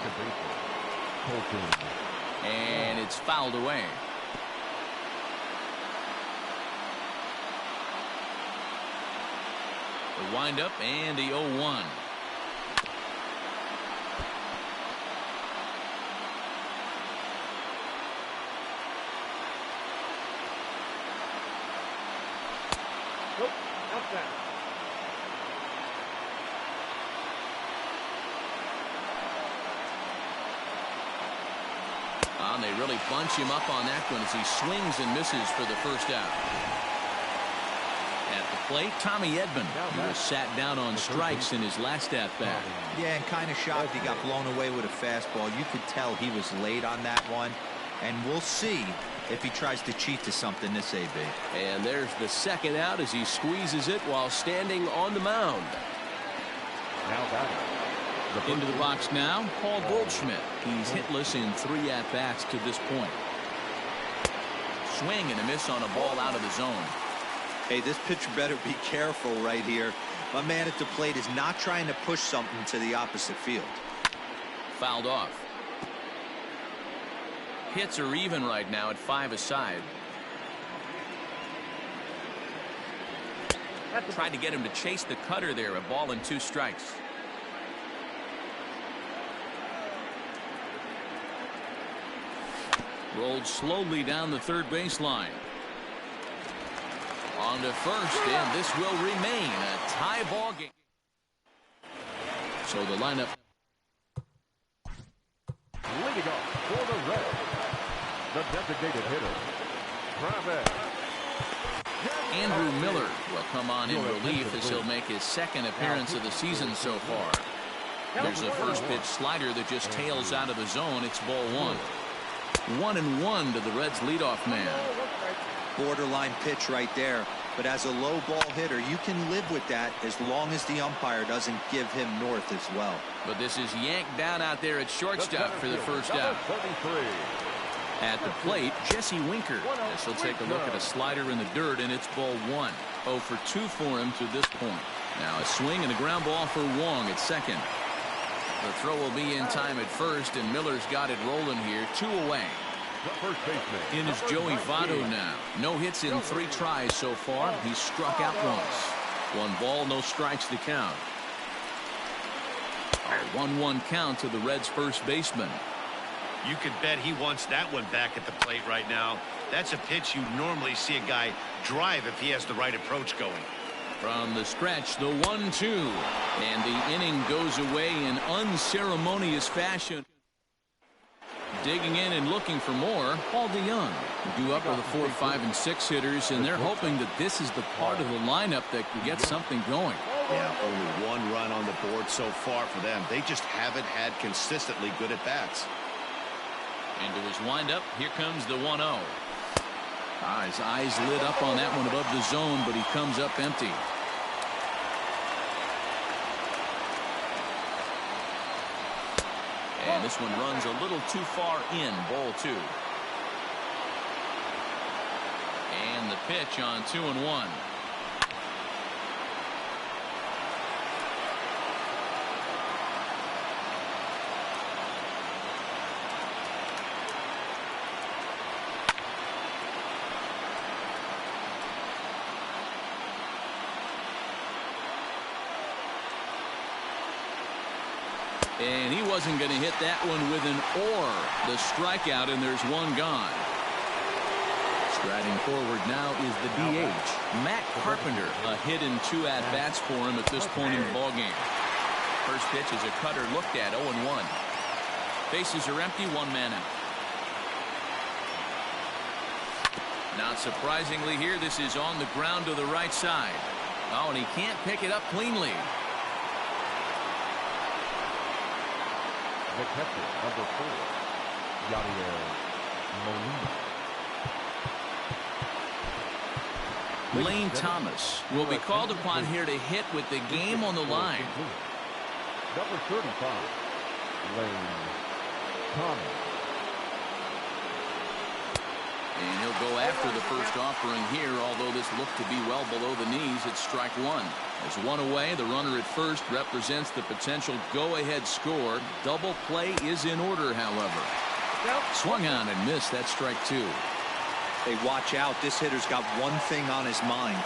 And it's fouled away. The windup and the 0-1. And they really bunch him up on that one as he swings and misses for the first out. At the plate, Tommy Edman, who was sat down on strikes in his last at-bat. Yeah, and kind of shocked he got blown away with a fastball. You could tell he was late on that one. And we'll see if he tries to cheat to something this AB. And there's the second out as he squeezes it while standing on the mound. Now batting. Into the box now, Paul Goldschmidt. He's hitless in 3 at-bats to this point. Swing and a miss on a ball out of the zone. Hey, this pitcher better be careful right here. My man at the plate is not trying to push something to the opposite field. Fouled off. Hits are even right now at 5 aside. Tried to get him to chase the cutter there. A ball and 2 strikes. Rolled slowly down the third baseline. On to first, and this will remain a tie ball game. So the lineup. Leading off for the Reds, the designated hitter, Travis. Andrew Miller will come on in relief as he'll make his 2nd appearance of the season so far. There's a first pitch slider that just tails out of the zone. It's ball 1. 1-1 to the Reds leadoff man. Borderline pitch right there. But as a low ball hitter, you can live with that as long as the umpire doesn't give him north as well. But this is yanked down out there at shortstop for the first out. At the plate, Jesse Winker. As he'll take a look at a slider in the dirt, and it's ball 1. 0 for 2 for him to this point. Now a swing and a ground ball for Wong at second. The throw will be in time at first, and Miller's got it rolling here. 2 away. In is Joey Votto now. No hits in 3 tries so far. He's struck out once. 1 ball, no strikes to count. A 1-1 count to the Reds' first baseman. You could bet he wants that one back at the plate right now. That's a pitch you normally see a guy drive if he has the right approach going. From the stretch, the 1-2. And the inning goes away in unceremonious fashion. Digging in and looking for more, Paul DeYoung. Due up with the 4, 5, and 6 hitters, and they're hoping that this is the part of the lineup that can get something going. Yeah, only 1 run on the board so far for them. They just haven't had consistently good at-bats. Into his windup, here comes the 1-0. His eyes lit up on that one above the zone, but he comes up empty. And this one runs a little too far in, ball 2. And the pitch on 2-1. And he wasn't going to hit that one with an or. The strikeout, and there's 1 gone. Striding forward now is the DH, Matt Carpenter. A hit in 2 at-bats for him at this point in the ballgame. First pitch is a cutter looked at, 0-1. Bases are empty, 1 man out. Not surprisingly here, this is on the ground to the right side. Oh, and he can't pick it up cleanly. The catcher, number 4, Yadier Molina. Lane Thomas will be called upon here to hit with the game on the line. Number 35, Lane Thomas. And he'll go after the first offering here, although this looked to be well below the knees. It's strike one. As one away, the runner at first represents the potential go-ahead score. Double play is in order, however. Swung on and missed. That's strike two. Hey, watch out. This hitter's got one thing on his mind.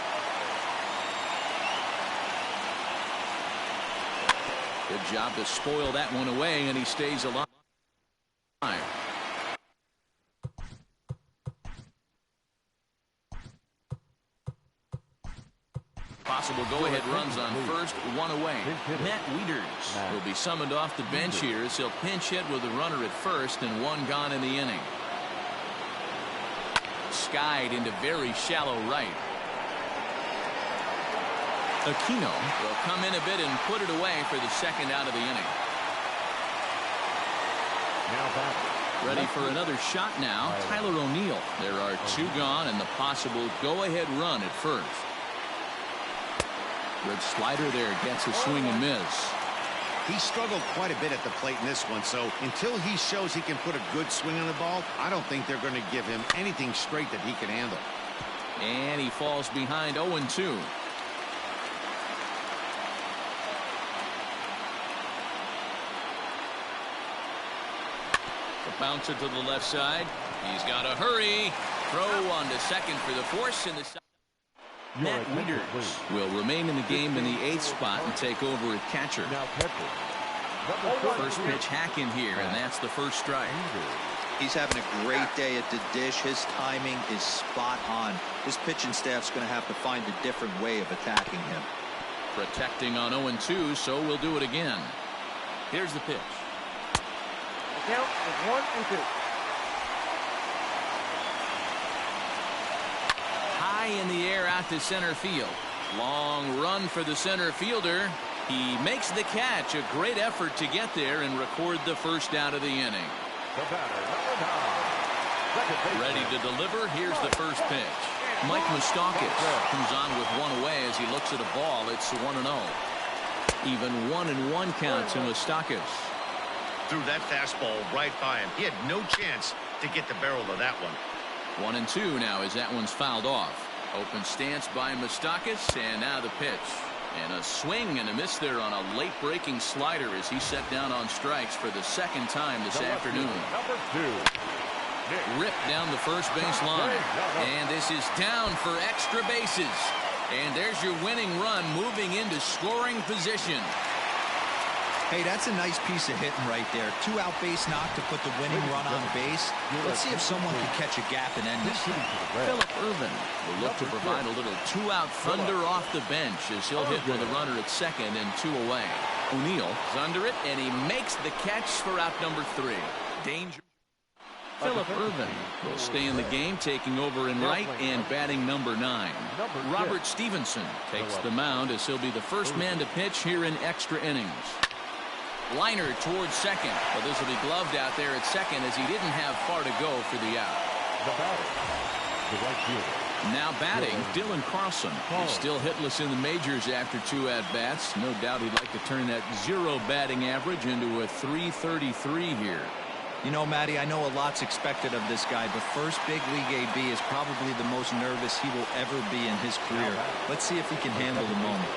Good job to spoil that one away, and he stays alive. Possible go-ahead runs on first, one away. Matt Wieters will be summoned off the bench here as he'll pinch hit with a runner at first and one gone in the inning. Skied into very shallow right. Aquino will come in a bit and put it away for the second out of the inning. Ready for another shot now, Tyler O'Neill. There are two gone and the possible go-ahead run at first. Good slider there, gets a swing and miss. He struggled quite a bit at the plate in this one, so until he shows he can put a good swing on the ball, I don't think they're going to give him anything straight that he can handle. And he falls behind 0-2. The bouncer to the left side. He's got to hurry. Throw on to second for the force in the side. Matt Wieters will remain in the game in the 8th spot and take over at catcher. First pitch hack in here, and that's the first strike. He's having a great day at the dish. His timing is spot on. His pitching staff's going to have to find a different way of attacking him. Protecting on 0-2, so we'll do it again. Here's the pitch. The count is 1-2. High in the air out to center field. Long run for the center fielder. He makes the catch. A great effort to get there and record the first out of the inning. The batter, number 9. Ready to deliver. Here's the first pitch. Mike Moustakas comes on with one away as he looks at a ball. It's 1-0. Even 1-1 count to Moustakas. Threw that fastball right by him. He had no chance to get the barrel of that one. 1-2 now as that one's fouled off. Open stance by Moustakas, and now the pitch. And a swing and a miss there on a late breaking slider as he set down on strikes for the second time this afternoon. Number 2. Ripped down the first base line. And this is down for extra bases. And there's your winning run moving into scoring position. Hey, that's a nice piece of hitting right there. 2-out base knock to put the winning run on base. Let's see if someone can catch a gap and end this. Philip Irvin will look to provide a little 2-out thunder off the bench as he'll hit with a runner at second and 2 away. O'Neill is under it, and he makes the catch for out number 3. Danger. Philip Irvin will stay in the game, taking over in right and batting number 9. Robert Stevenson takes the mound as he'll be the first man to pitch here in extra innings. Liner towards second, but this will be gloved out there at second as he didn't have far to go for the out. Now batting, Dylan Carlson. He's still hitless in the majors after 2 at-bats. No doubt he'd like to turn that 0 batting average into a .333 here. You know, Matty, I know a lot's expected of this guy, but first big league AB is probably the most nervous he will ever be in his career. Let's see if he can handle the moment.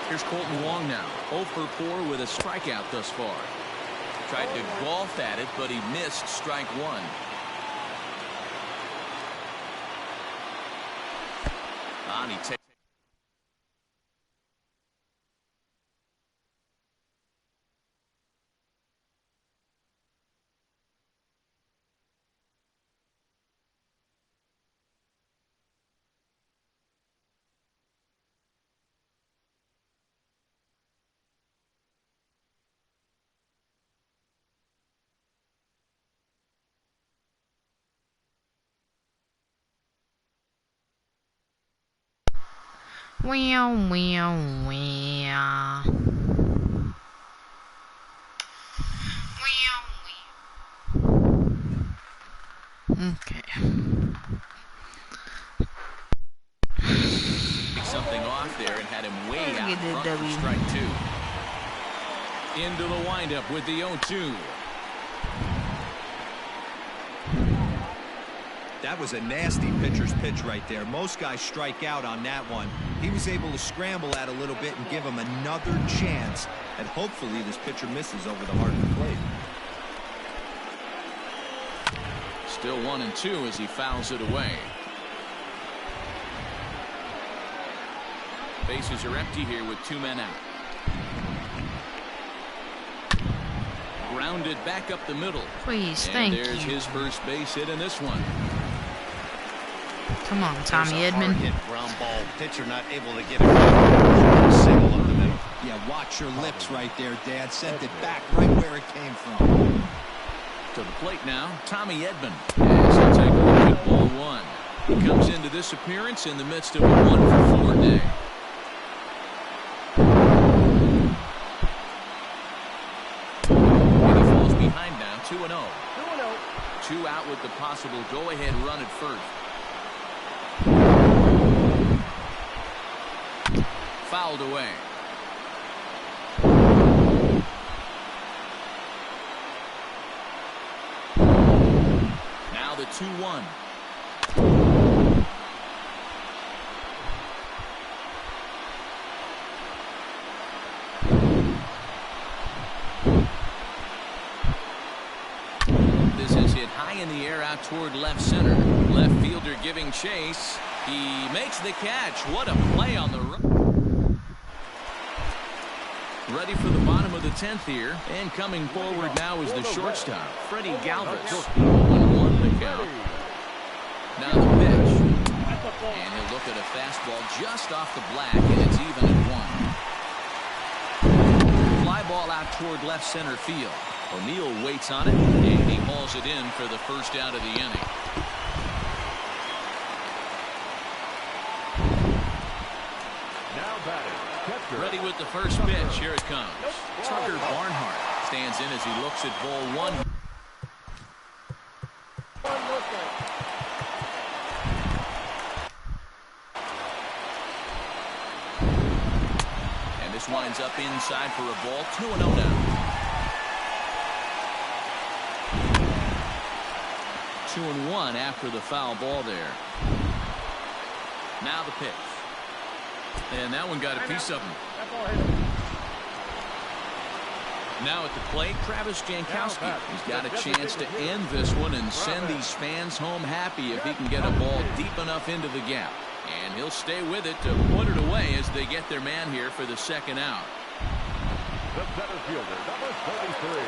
Here's Colton Wong now, 0 for 4 with a strikeout thus far. Tried to golf at it, but he missed strike 1. On he takes. Wow, wow, wow. Okay. Something off there and had him way out Get the front for W. strike 2. Into the windup with the 0-2. That was a nasty pitcher's pitch right there. Most guys strike out on that one. He was able to scramble that a little bit and give him another chance. And hopefully this pitcher misses over the heart of the plate. Still 1-2 as he fouls it away. Bases are empty here with 2 men out. Grounded back up the middle. Please, and thank there's you. his first base hit in this one. Come on, Tommy There's a Edman. hard-hit ground ball. Pitcher not able to get it. Single up the middle. Yeah, watch your lips right there, Dad. Sent it back right where it came from. To the plate now, Tommy Edman. As he'll take a look at ball 1. He comes into this appearance in the midst of a 1-for-4 day. And he falls behind now, 2-0. 2 out with the possible go-ahead run at first. Fouled away. Now the 2-1. This is hit high in the air out toward left center. Left fielder giving chase. He makes the catch. What a play on the run. Ready for the bottom of the 10th here. And coming forward now is the shortstop, Freddie Galvis. 1-1 the count. Now the pitch. And he'll look at a fastball just off the black, and it's even at 1. Fly ball out toward left center field. O'Neill waits on it, and he hauls it in for the first out of the inning. Now batting, catcher. Ready with the first pitch. Here it comes. Tucker Barnhart stands in as he looks at ball 1. And this winds up inside for a ball. 2-0 now. 2-1 after the foul ball there. Now the pitch. And that one got a piece of him. Now at the plate, Travis Jankowski. He's got a chance to end this one and send these fans home happy if he can get a ball deep enough into the gap. And he'll stay with it to put it away as they get their man here for the second out. The center fielder, number 33.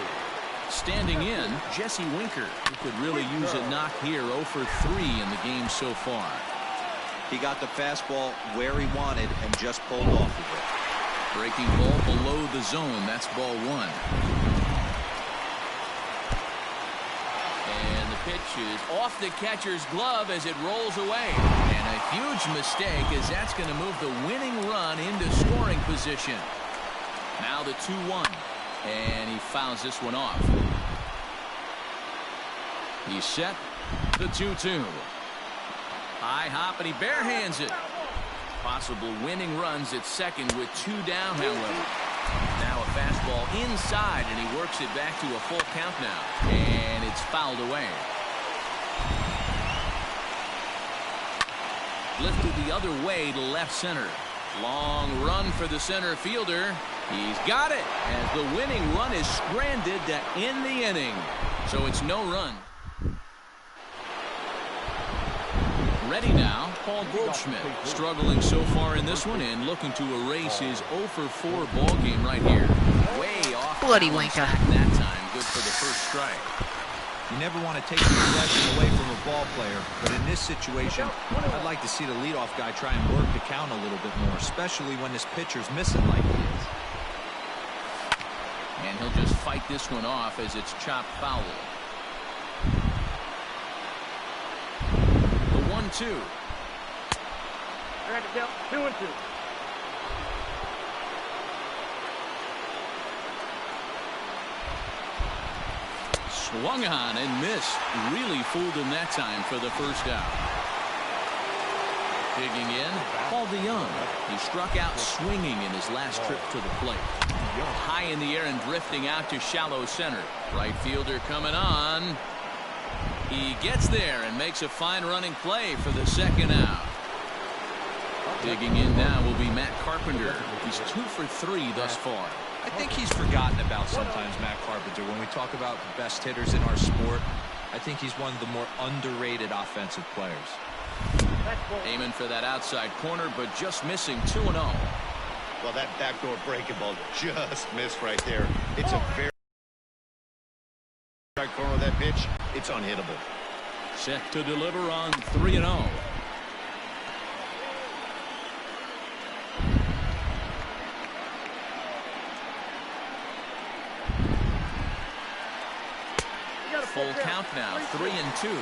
Standing in, Jesse Winker, who could really use a knock here. 0 for 3 in the game so far. He got the fastball where he wanted and just pulled off of it. Breaking ball below the zone. That's ball 1. And the pitch is off the catcher's glove as it rolls away. And a huge mistake as that's going to move the winning run into scoring position. Now the 2-1. And he fouls this one off. He's set. The 2-2. High hop, and he barehands it. Possible winning runs at second with 2 down, however. Now a fastball inside, and he works it back to a full count now. And it's fouled away. Lifted the other way to left center. Long run for the center fielder. He's got it as the winning run is stranded to end the inning. So it's no run. Ready now, Paul Goldschmidt. Struggling so far in this one and looking to erase his 0 for 4 ball game right here. Way off. Bloody Winker. That time, good for the first strike. You never want to take the aggression away from a ball player, but in this situation, I'd like to see the leadoff guy try and work the count a little bit more, especially when this pitcher's missing like he is. And he'll just fight this one off as it's chopped foul. The 1-2. 2-2. Swung on and missed. Really fooled him that time for the first out. Digging in, Paul DeYoung. He struck out swinging in his last trip to the plate. High in the air and drifting out to shallow center. Right fielder coming on. He gets there and makes a fine running play for the second out. Digging in now will be Matt Carpenter. He's 2 for 3 thus far. I think he's forgotten about sometimes, Matt Carpenter. When we talk about the best hitters in our sport, I think he's one of the more underrated offensive players. Aiming for that outside corner, but just missing 2-0. Well, that backdoor breaking ball just missed right there. It's a very right corner of that pitch. It's unhittable. Set to deliver on 3-0. Full count now, 3-2.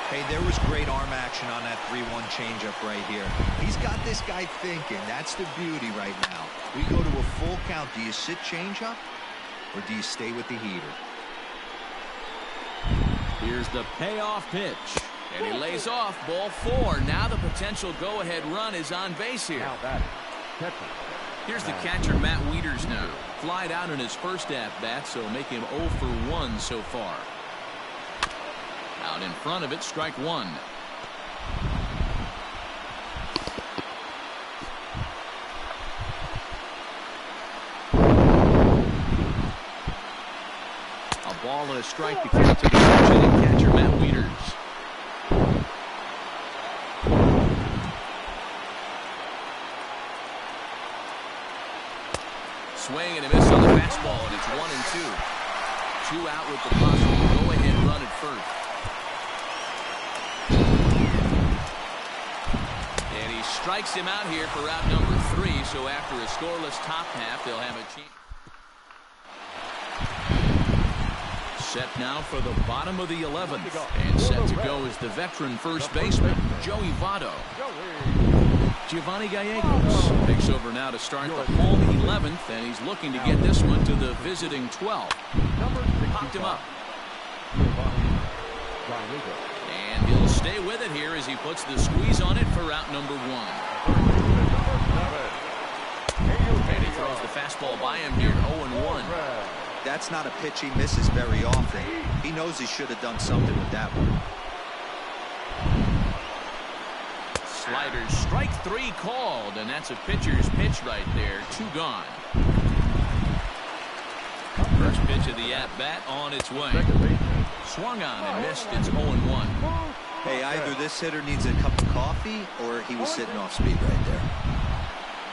Hey, there was great arm action on that 3-1 changeup right here. He's got this guy thinking. That's the beauty right now. We go to a full count. Do you sit changeup or do you stay with the heater? Here's the payoff pitch. And he lays off ball 4. Now the potential go-ahead run is on base here. Here's the catcher, Matt Wieters now. Flied out in his first at-bat, so make him 0 for 1 so far. Out in front of it, strike 1. A ball and a strike to count to the catcher, Matt Wieters. Swing and a miss on the fastball, and it's 1-2. 2 out with the possible go-ahead run at first. And he strikes him out here for out number 3, so after a scoreless top half, they'll have a chance. Set now for the bottom of the 11th, and set to go is the veteran first baseman, Joey Votto. Giovanni Gallegos takes over now to start the home 11th, and he's looking to get this one to the visiting 12th. Popped him up. And he'll stay with it here as he puts the squeeze on it for out number 1. And he throws the fastball by him here, 0-1. That's not a pitch he misses very often. He knows he should have done something with that one. Sliders, strike 3 called, and that's a pitcher's pitch right there. 2 gone. First pitch of the at-bat on its way. Swung on and missed. It's 0-1. Hey, either this hitter needs a cup of coffee or he was sitting off speed right there.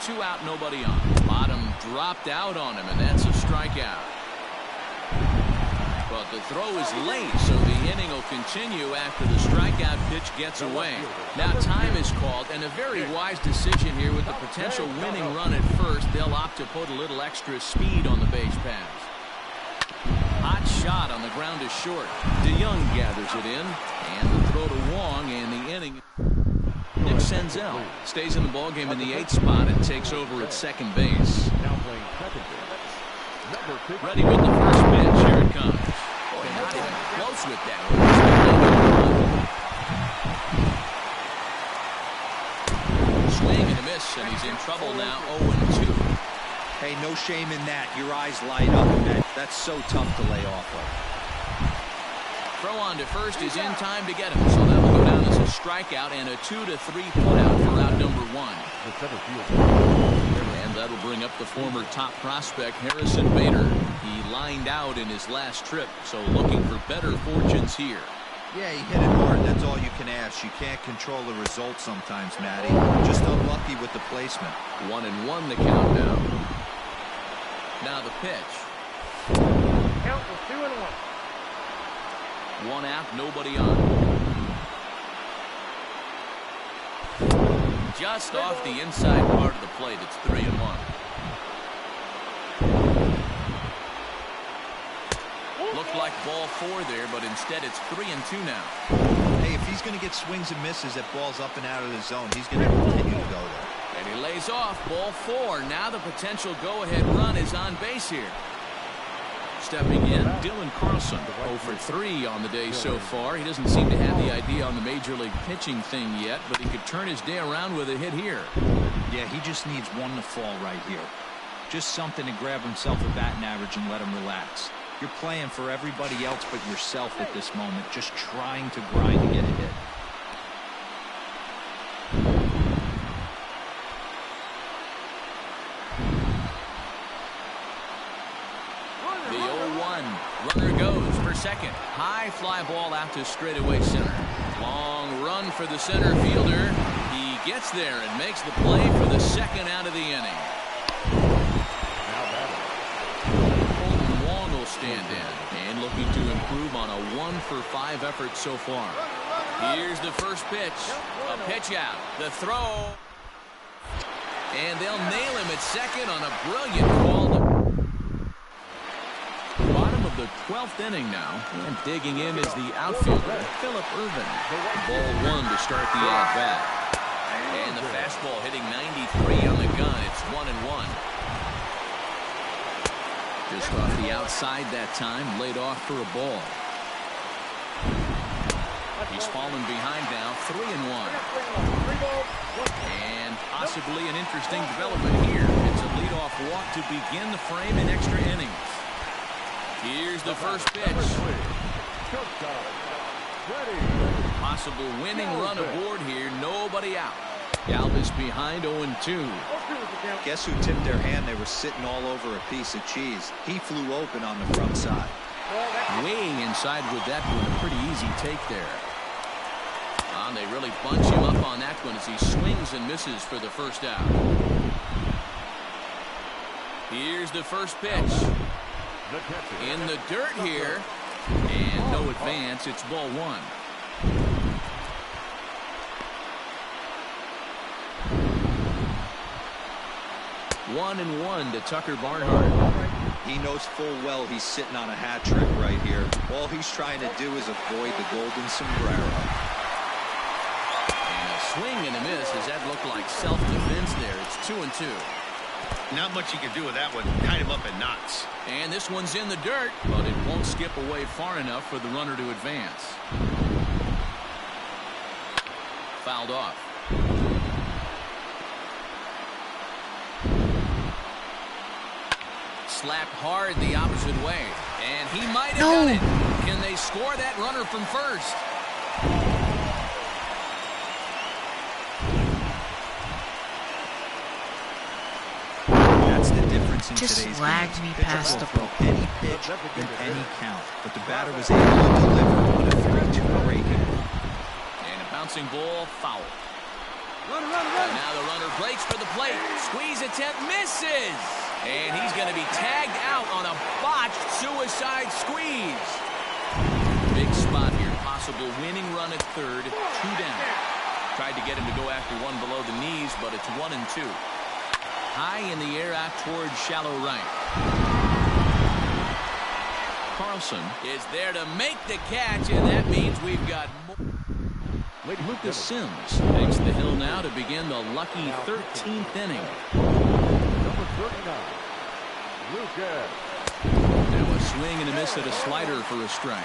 2 out, nobody on. Bottom dropped out on him, and that's a strikeout. But the throw is late, so the inning will continue after the strikeout pitch gets away. Now time is called, and a very wise decision here with the potential winning run at first. They'll opt to put a little extra speed on the base pass. Hot shot on the ground is short. DeYoung gathers it in, and the throw to Wong, and the inning. Nick Senzel stays in the ballgame in the 8th spot and takes over at second base. Ready with the first pitch. Here it comes. Boy, not even close with that one. Swing and a miss, and he's in trouble now. 0-2. Hey, no shame in that. Your eyes light up, and that's so tough to lay off of. Throw on to first is in time to get him, so that will go down as a strikeout and a 2-3 putout for out number 1. And that'll bring up the former top prospect Harrison Bader. He lined out in his last trip, so looking for better fortunes here. Yeah, he hit it hard. That's all you can ask. You can't control the result sometimes, Matty. Just unlucky with the placement. 1-1 the count now. Now the pitch. Count was 2-1. 1 out, nobody on. Just off the inside part of the plate, it's 3-1. Looked like ball 4 there, but instead it's 3-2 now. Hey, if he's going to get swings and misses at balls up and out of the zone, he's going to continue to go there. And he lays off ball 4. Now the potential go-ahead run is on base here. Stepping in, Dylan Carlson, 0 for 3 on the day so far. He doesn't seem to have the idea on the major league pitching thing yet, but he could turn his day around with a hit here. Yeah, he just needs one to fall right here. Just something to grab himself a batting average and let him relax. You're playing for everybody else but yourself at this moment, just trying to grind to get a hit. The 0-1. Runner goes for second. High fly ball out to straightaway center. Long run for the center fielder. He gets there and makes the play for the second out of the inning. Stand in and looking to improve on a 1-for-5 effort so far. Here's the first pitch. A pitch out. The throw. And they'll nail him at second on a brilliant call. Bottom of the 12th inning now. And digging in is the outfielder, Phillip Ervin. Ball 1 to start the at-bat. And the fastball hitting 93 on the gun. It's 1-1. Just off the outside that time, laid off for a ball. He's fallen behind now, 3-1. And possibly an interesting development here. It's a leadoff walk to begin the frame in extra innings. Here's the first pitch. Possible winning run aboard here, nobody out. Galvis behind 0-2. Guess who tipped their hand? They were sitting all over a piece of cheese. He flew open on the front side. Way inside with that one. A pretty easy take there. And they really bunch him up on that one as he swings and misses for the first out. Here's the first pitch. In the dirt here. And no advance. It's ball 1. 1-1 to Tucker Barnhart. He knows full well he's sitting on a hat trick right here. All he's trying to do is avoid the golden sombrero. And a swing and a miss. Does that look like self-defense there? It's 2-2. Not much you can do with that one. Tied him up in knots. And this one's in the dirt, but it won't skip away far enough for the runner to advance. Fouled off. Slapped hard the opposite way. And he might have done it. Can they score that runner from first? That's the difference in Just today's lagged game. me Pitcher past will the throw ball. any pitch in any count, but the batter was able to deliver on a 3-2 breaking. And a bouncing ball, foul. And now the runner breaks for the plate. Squeeze attempt, misses. And he's going to be tagged out on a botched suicide squeeze. Big spot here. Possible winning run at third. 2 down. Tried to get him to go after one below the knees, but it's 1-2. High in the air out towards shallow right. Carlson is there to make the catch, and that means we've got more. Lucas Sims takes the hill now to begin the lucky 13th inning. Number 39, Lucas. Now a swing and a miss at a slider for a strike.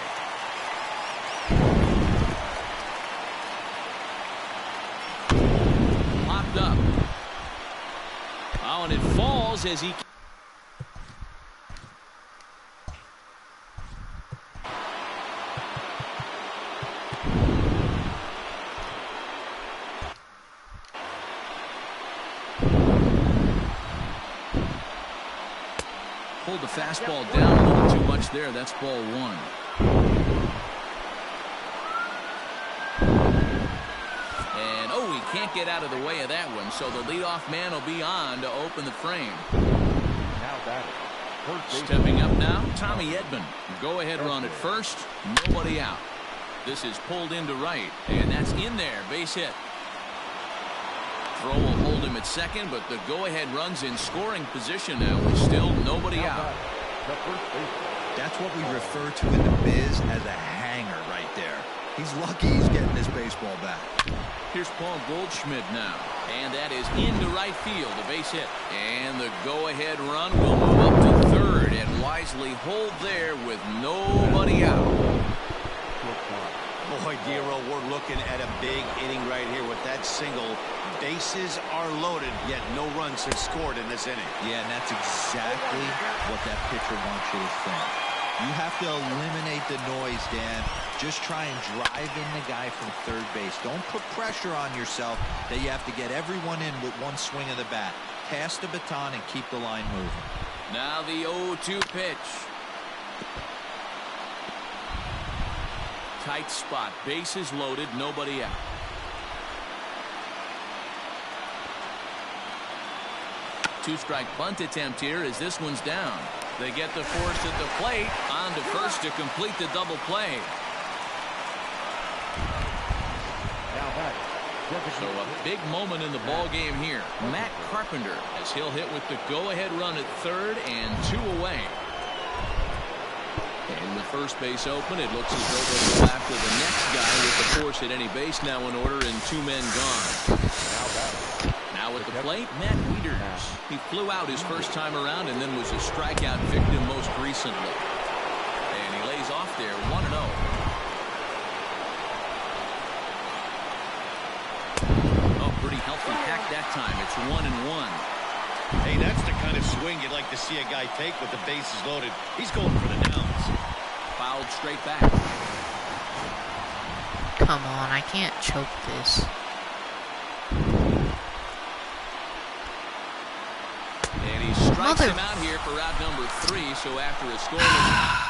Popped up. Oh, and it falls as he... Pulled the fastball down a little too much there. That's ball 1. And oh, he can't get out of the way of that one, so the leadoff man will be on to open the frame. Now batting, first base. Stepping up now, Tommy Edman. Go ahead run at first, nobody out. This is pulled into right, and that's in there, base hit. Throw will hold him at second, but the go-ahead run's in scoring position now with still nobody out. The first base. That's what we refer to in the biz as a hanger right there. He's lucky he's getting this baseball back. Here's Paul Goldschmidt now, and that is into right field, a base hit. And the go-ahead run will move up to third and wisely hold there with nobody out. Boy, Giro, we're looking at a big inning right here with that single. Bases are loaded, yet no runs have scored in this inning. Yeah, and that's exactly what that pitcher wants you to think. You have to eliminate the noise, Dan. Just try and drive in the guy from third base. Don't put pressure on yourself that you have to get everyone in with one swing of the bat. Pass the baton and keep the line moving. Now the 0-2 pitch. Tight spot. Bases loaded. Nobody out. Two-strike bunt attempt here as this one's down. They get the force at the plate. On to first to complete the double play. So a big moment in the ball game here. Matt Carpenter, as he'll hit with the go-ahead run at third and 2 away. And with first base open, it looks as though they'll go after the next guy with the force at any base now in order and 2 men gone. Now at the plate, Matt Wieters. He flew out his first time around and then was a strikeout victim most recently. And he lays off there 1-0. Pretty healthy hack that time. It's 1-1. Hey, that's the kind of swing you'd like to see a guy take with the bases loaded. He's going for the downs. Fouled straight back. Come on, I can't choke this. And he strikes him out here for out number 3. So after a scoreless.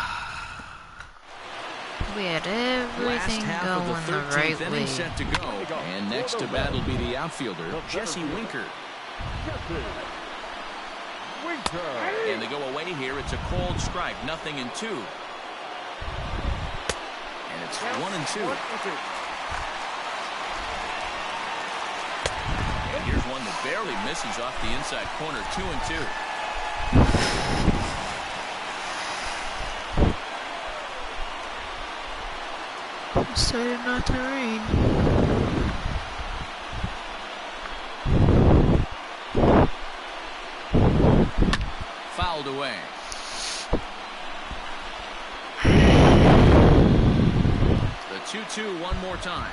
We had everything going the right way. Set to go. And next to bat will be the outfielder, Jesse Winker. And they go away here. It's a called strike. 0-2. And it's 1-2. And here's one that barely misses off the inside corner. 2-2. Decided not to rain. Fouled away. The 2-2 one more time.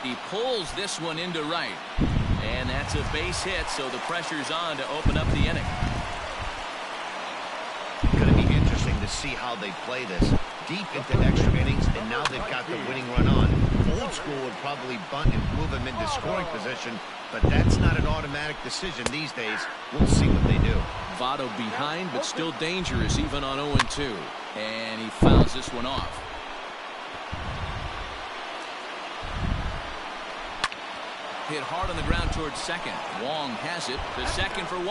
He pulls this one into right. And that's a base hit, so the pressure's on to open up the inning. Going to be interesting to see how they play this. Deep into extra innings, and now they've got the winning run on. Old school would probably bunt and move him into scoring position, but that's not an automatic decision these days. We'll see what they do. Votto behind, but still dangerous even on 0-2. And he fouls this one off. Hit hard on the ground towards second. Wong has it to second for 1.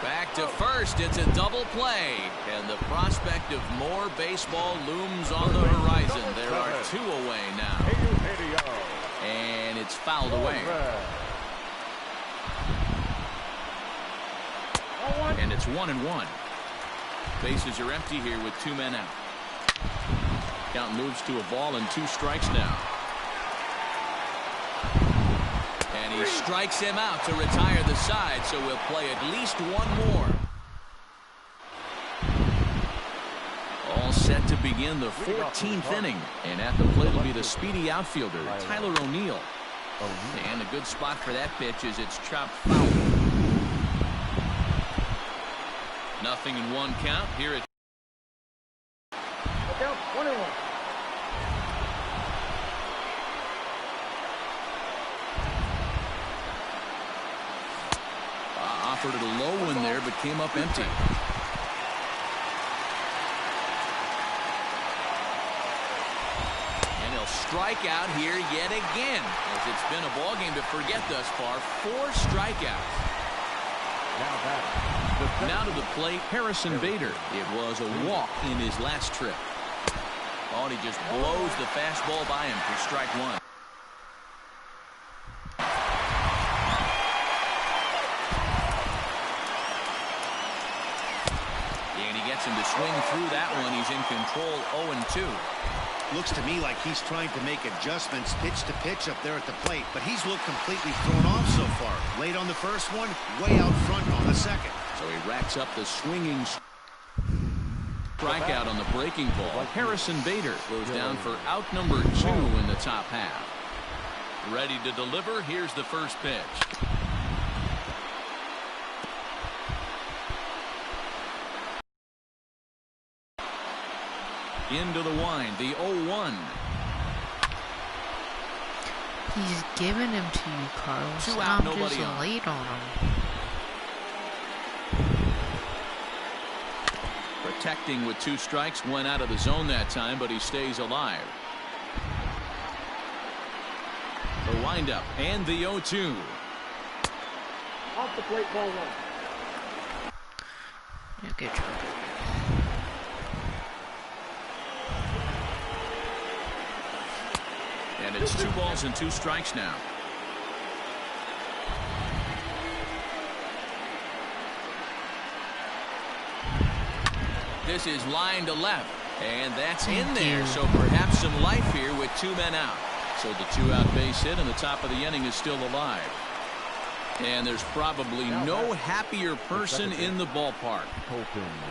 Back to first. It's a double play. And the prospect of more baseball looms on the horizon. There are 2 away now. And it's fouled away. And it's 1-1. Bases are empty here with 2 men out. Count moves to a ball and 2 strikes now. And he strikes him out to retire the side, so we'll play at least 1 more. All set to begin the 14th inning. And at the plate will be the speedy outfielder, Tyler O'Neill. And a good spot for that pitch is it's chopped foul. 0-1 count here at. Offered it a low one there, but came up empty. And he'll strike out here yet again, as it's been a ball game to forget thus far. 4 strikeouts. Now to the plate, Harrison Bader. It was a walk in his last trip. Oh, and he just blows the fastball by him for strike 1. Him to swing through that one. He's in control. 0-2. Looks to me like he's trying to make adjustments pitch to pitch up there at the plate, but he's looked completely thrown off so far. Late on the first one, way out front on the second. So he racks up the swinging strikeout on the breaking ball. Harrison Bader goes down for out number 2 in the top half. Ready to deliver. Here's the first pitch. into the wind, the 0-1. He's giving him to you, Carlos. 2 out, I'm nobody just on. late on him. Protecting with 2 strikes, went out of the zone that time, but he stays alive. The windup and the 0-2. Off the plate, ball 1. Yeah, good job. And it's 2 balls and 2 strikes now. This is line to left, and that's in there. So perhaps some life here with 2 men out. So the 2-out base hit, and the top of the inning is still alive. And there's probably no happier person in the ballpark.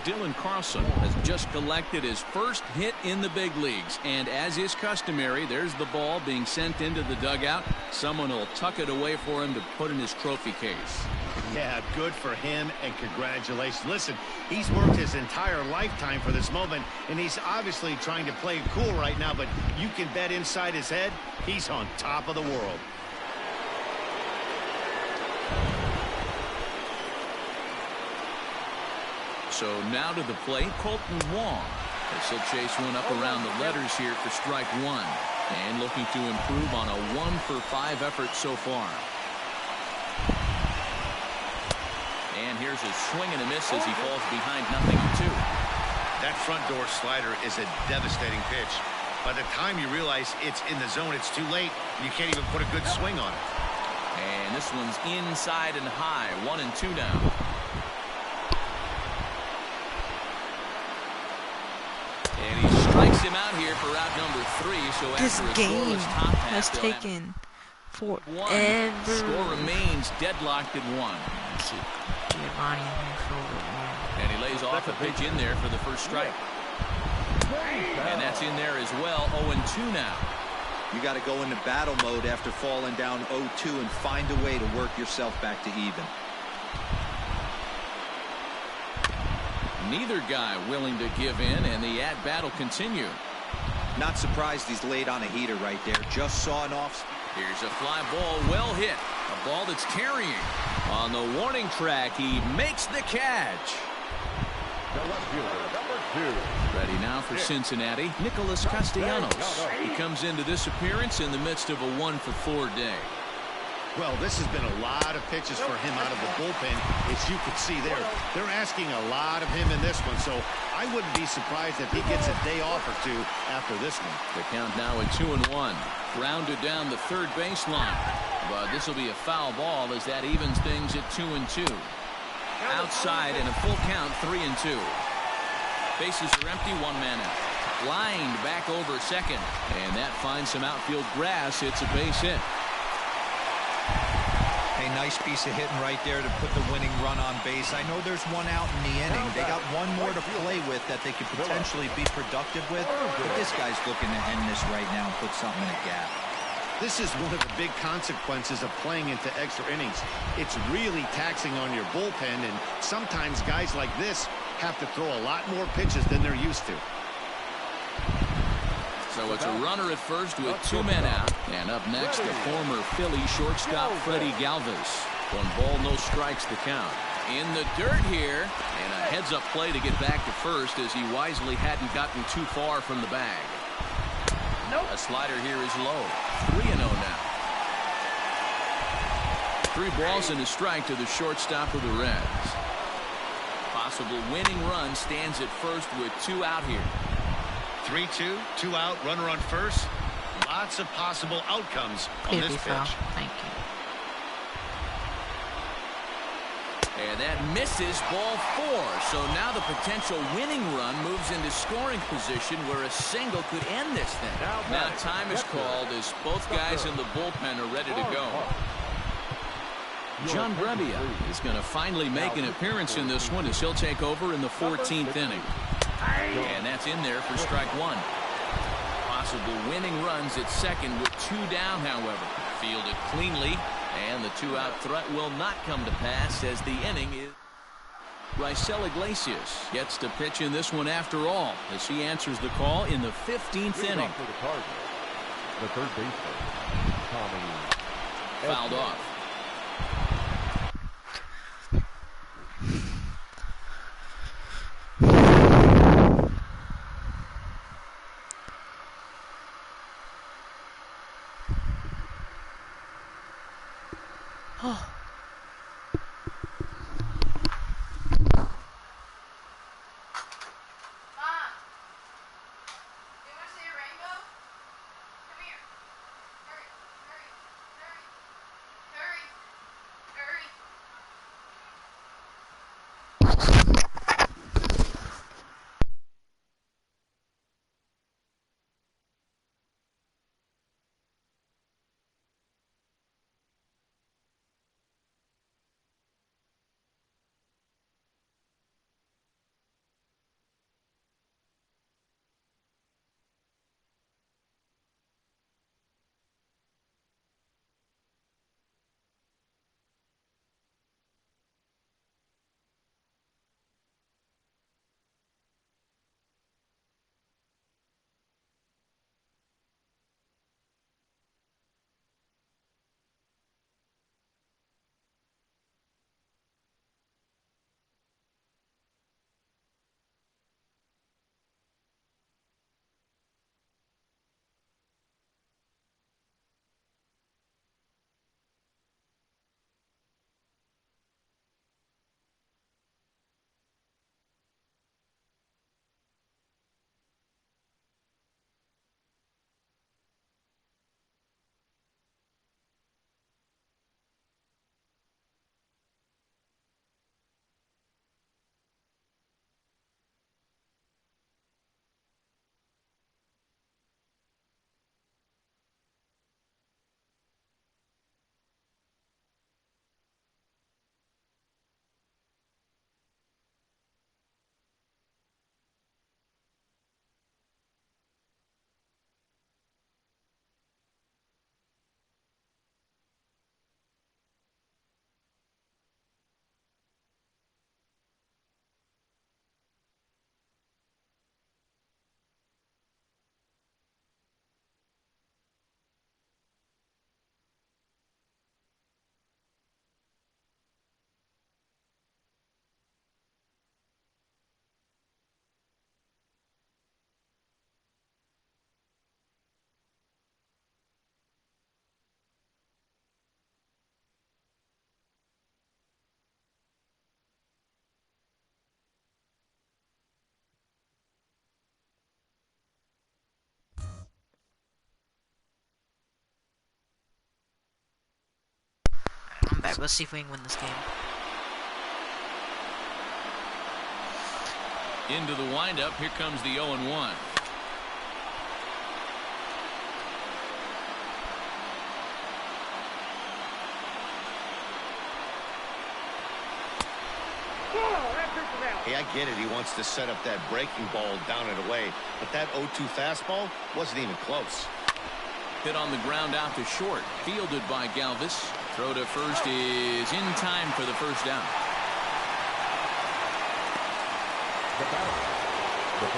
Dylan Carlson has just collected his first hit in the big leagues. And as is customary, there's the ball being sent into the dugout. Someone will tuck it away for him to put in his trophy case. Yeah, good for him, and congratulations. Listen, he's worked his entire lifetime for this moment, and he's obviously trying to play it cool right now, but you can bet inside his head, he's on top of the world. So now to the plate, Colton Wong. As he'll chase one up around the letters here for strike 1. And looking to improve on a 1-for-5 effort so far. And here's a swing and a miss as he falls behind 0-2. That front door slider is a devastating pitch. By the time you realize it's in the zone, it's too late. You can't even put a good swing on it. And this one's inside and high. 1-2 now. And he strikes him out here for out number 3. So This after a game scoreless top half, has they'll have taken one. forever. Score remains deadlocked at 1. Keep Giovanni in here for a little more. And he lays off a pitch in there for the first strike. And that's in there as well. 0-2 now. You got to go into battle mode after falling down 0-2 and find a way to work yourself back to even. Neither guy willing to give in, and the at-bat will continue. Not surprised he's laid on a heater right there. Just saw an off. Here's a fly ball, well hit. A ball that's carrying. On the warning track, he makes the catch. The left fielder, number 2. Ready now for Cincinnati, Nicholas Castellanos. He comes into this appearance in the midst of a 1-for-4 day. Well, this has been a lot of pitches for him out of the bullpen, as you can see there. They're asking a lot of him in this one, so I wouldn't be surprised if he gets a day off or 2 after this one. The count now at 2-1. Grounded down the third baseline. But this will be a foul ball as that evens things at 2-2. Outside and a full count, 3-2. Bases are empty, 1 man out. Lined back over second. And that finds some outfield grass. It's a base hit. A nice piece of hitting right there to put the winning run on base. I know there's 1 out in the inning. They got 1 more to play with that they could potentially be productive with. But this guy's looking to end this right now and put something in a gap. This is one of the big consequences of playing into extra innings. It's really taxing on your bullpen, and sometimes guys like this have to throw a lot more pitches than they're used to. So it's a runner at first with 2 men out. And up next, the former Philly shortstop Freddie Galvis. 1 ball, no strikes the count. In the dirt here, and a heads-up play to get back to first as he wisely hadn't gotten too far from the bag. A slider here is low. 3-0 now. 3 balls and a strike to the shortstop of the Reds. Possible winning run stands at first with 2 out here. 3-2, 2 out, runner on first. Lots of possible outcomes on this pitch. Thank you. And that misses, ball 4. So now the potential winning run moves into scoring position where a single could end this thing. Now time is called as both guys in the bullpen are ready to go. John Brebbia is going to finally make an appearance in this one as he'll take over in the 14th inning. And that's in there for strike 1. Possible winning runs at second with 2 down, however. Fielded cleanly, and the 2-out threat will not come to pass as the inning is. Raisel Iglesias gets to pitch in this one after all, as he answers the call in the 15th inning. For the Cardinals, the third baseman, Tommy. Fouled off. Oh. I'm back. Let's see if we can win this game. Into the windup. Here comes the 0-1. Hey, I get it. He wants to set up that breaking ball down and away, but that 0-2 fastball wasn't even close. Hit on the ground out to short. Fielded by Galvis. Throw to first is in time for the first down.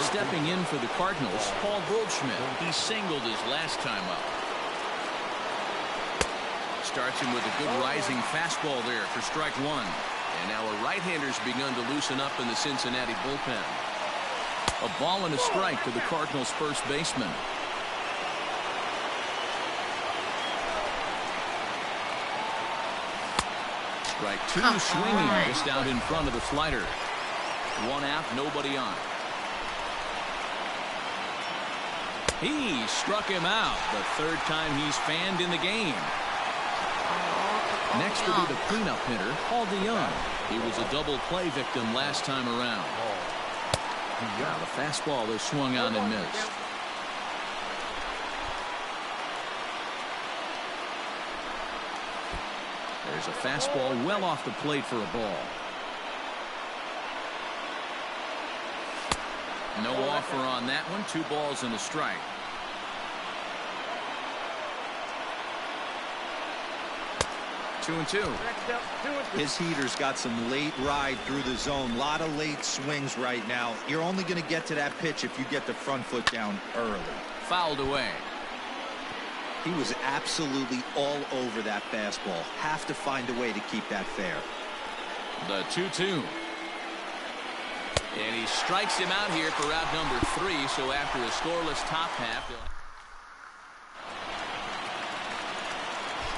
Stepping in for the Cardinals, Paul Goldschmidt. He singled his last time up. Starts him with a good rising fastball there for strike one. And now a right-hander's begun to loosen up in the Cincinnati bullpen. A ball and a strike to the Cardinals' first baseman. Strike two, swinging just out in front of the slider. One out, nobody on. He struck him out. The third time he's fanned in the game. Next will be the cleanup hitter, Paul DeYoung. He was a double play victim last time around. Now the fastball is swung on and missed. There's a fastball well off the plate for a ball. No offer on that one. 2 balls and a strike. 2-2. His heater's got some late ride through the zone. A lot of late swings right now. You're only going to get to that pitch if you get the front foot down early. Fouled away. He was absolutely all over that fastball. Have to find a way to keep that fair. The 2-2. And he strikes him out here for route number 3. So after a scoreless top half,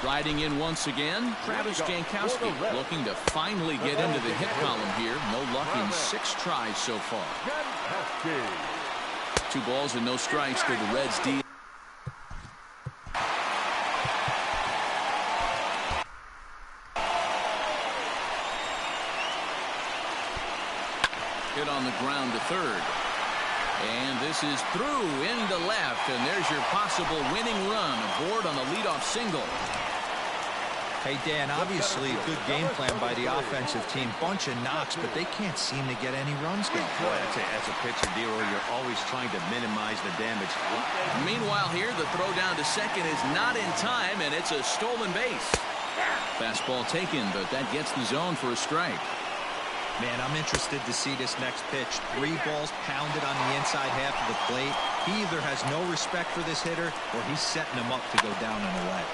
riding in once again, Travis Jankowski looking to finally get into the hit column here. No luck in 6 tries so far. 2 balls and no strikes to the Reds D. Hit on the ground to third. And this is through into left, and there's your possible winning run aboard on the leadoff single. Hey, Dan, obviously a good game plan by the offensive team. Bunch of knocks, but they can't seem to get any runs going. Boy, as a pitcher, Dero, you're always trying to minimize the damage. Meanwhile here, the throw down to second is not in time, and it's a stolen base. Fastball taken, but that gets the zone for a strike. Man, I'm interested to see this next pitch. 3 balls pounded on the inside half of the plate. He either has no respect for this hitter, or he's setting him up to go down and away.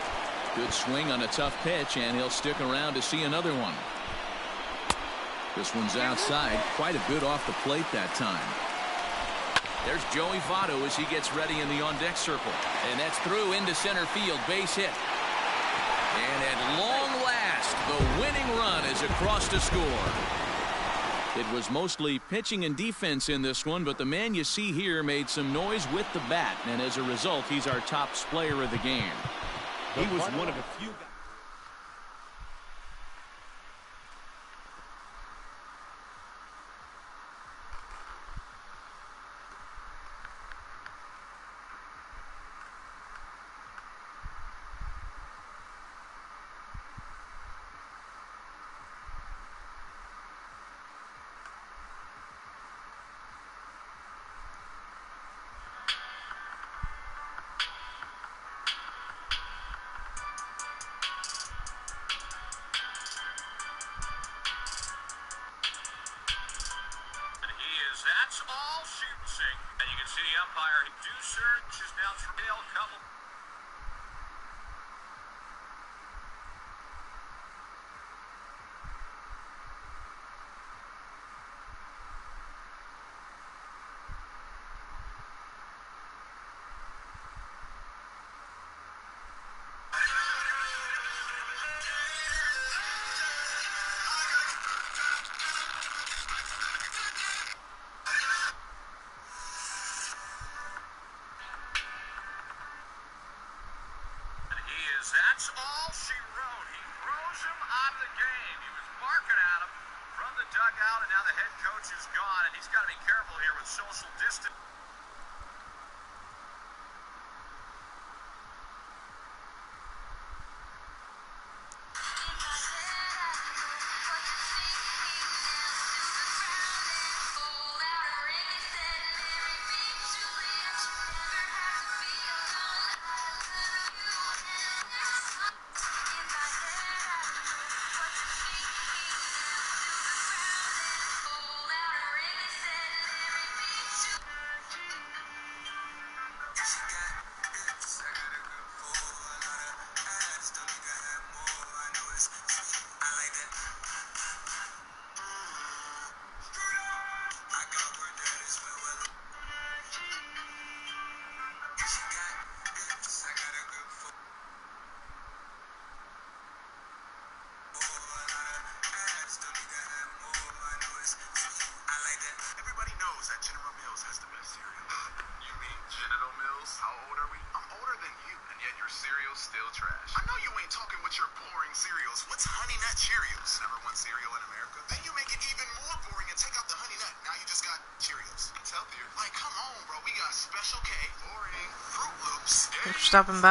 Good swing on a tough pitch, and he'll stick around to see another one. This one's outside. Quite a bit off the plate that time. There's Joey Votto as he gets ready in the on-deck circle. And that's through into center field. Base hit. And at long last, the winning run is across to score. It was mostly pitching and defense in this one, but the man you see here made some noise with the bat, and as a result, he's our top player of the game. He was one of a few guys. That's all shooting. And you can see the umpire, Deucer, is now trail couple. That's all she wrote. He throws him out of the game. He was barking at him from the dugout, and now the head coach is gone, and he's got to be careful here with social distance. Still trash. I know you ain't talking with your boring cereals. What's Honey Nut Cheerios? Number 1 cereal in America. Then you make it even more boring and take out the Honey Nut. Now you just got Cheerios. It's healthier. Like, come on, bro. We got Special K, boring, Fruit Loops. Stopping by.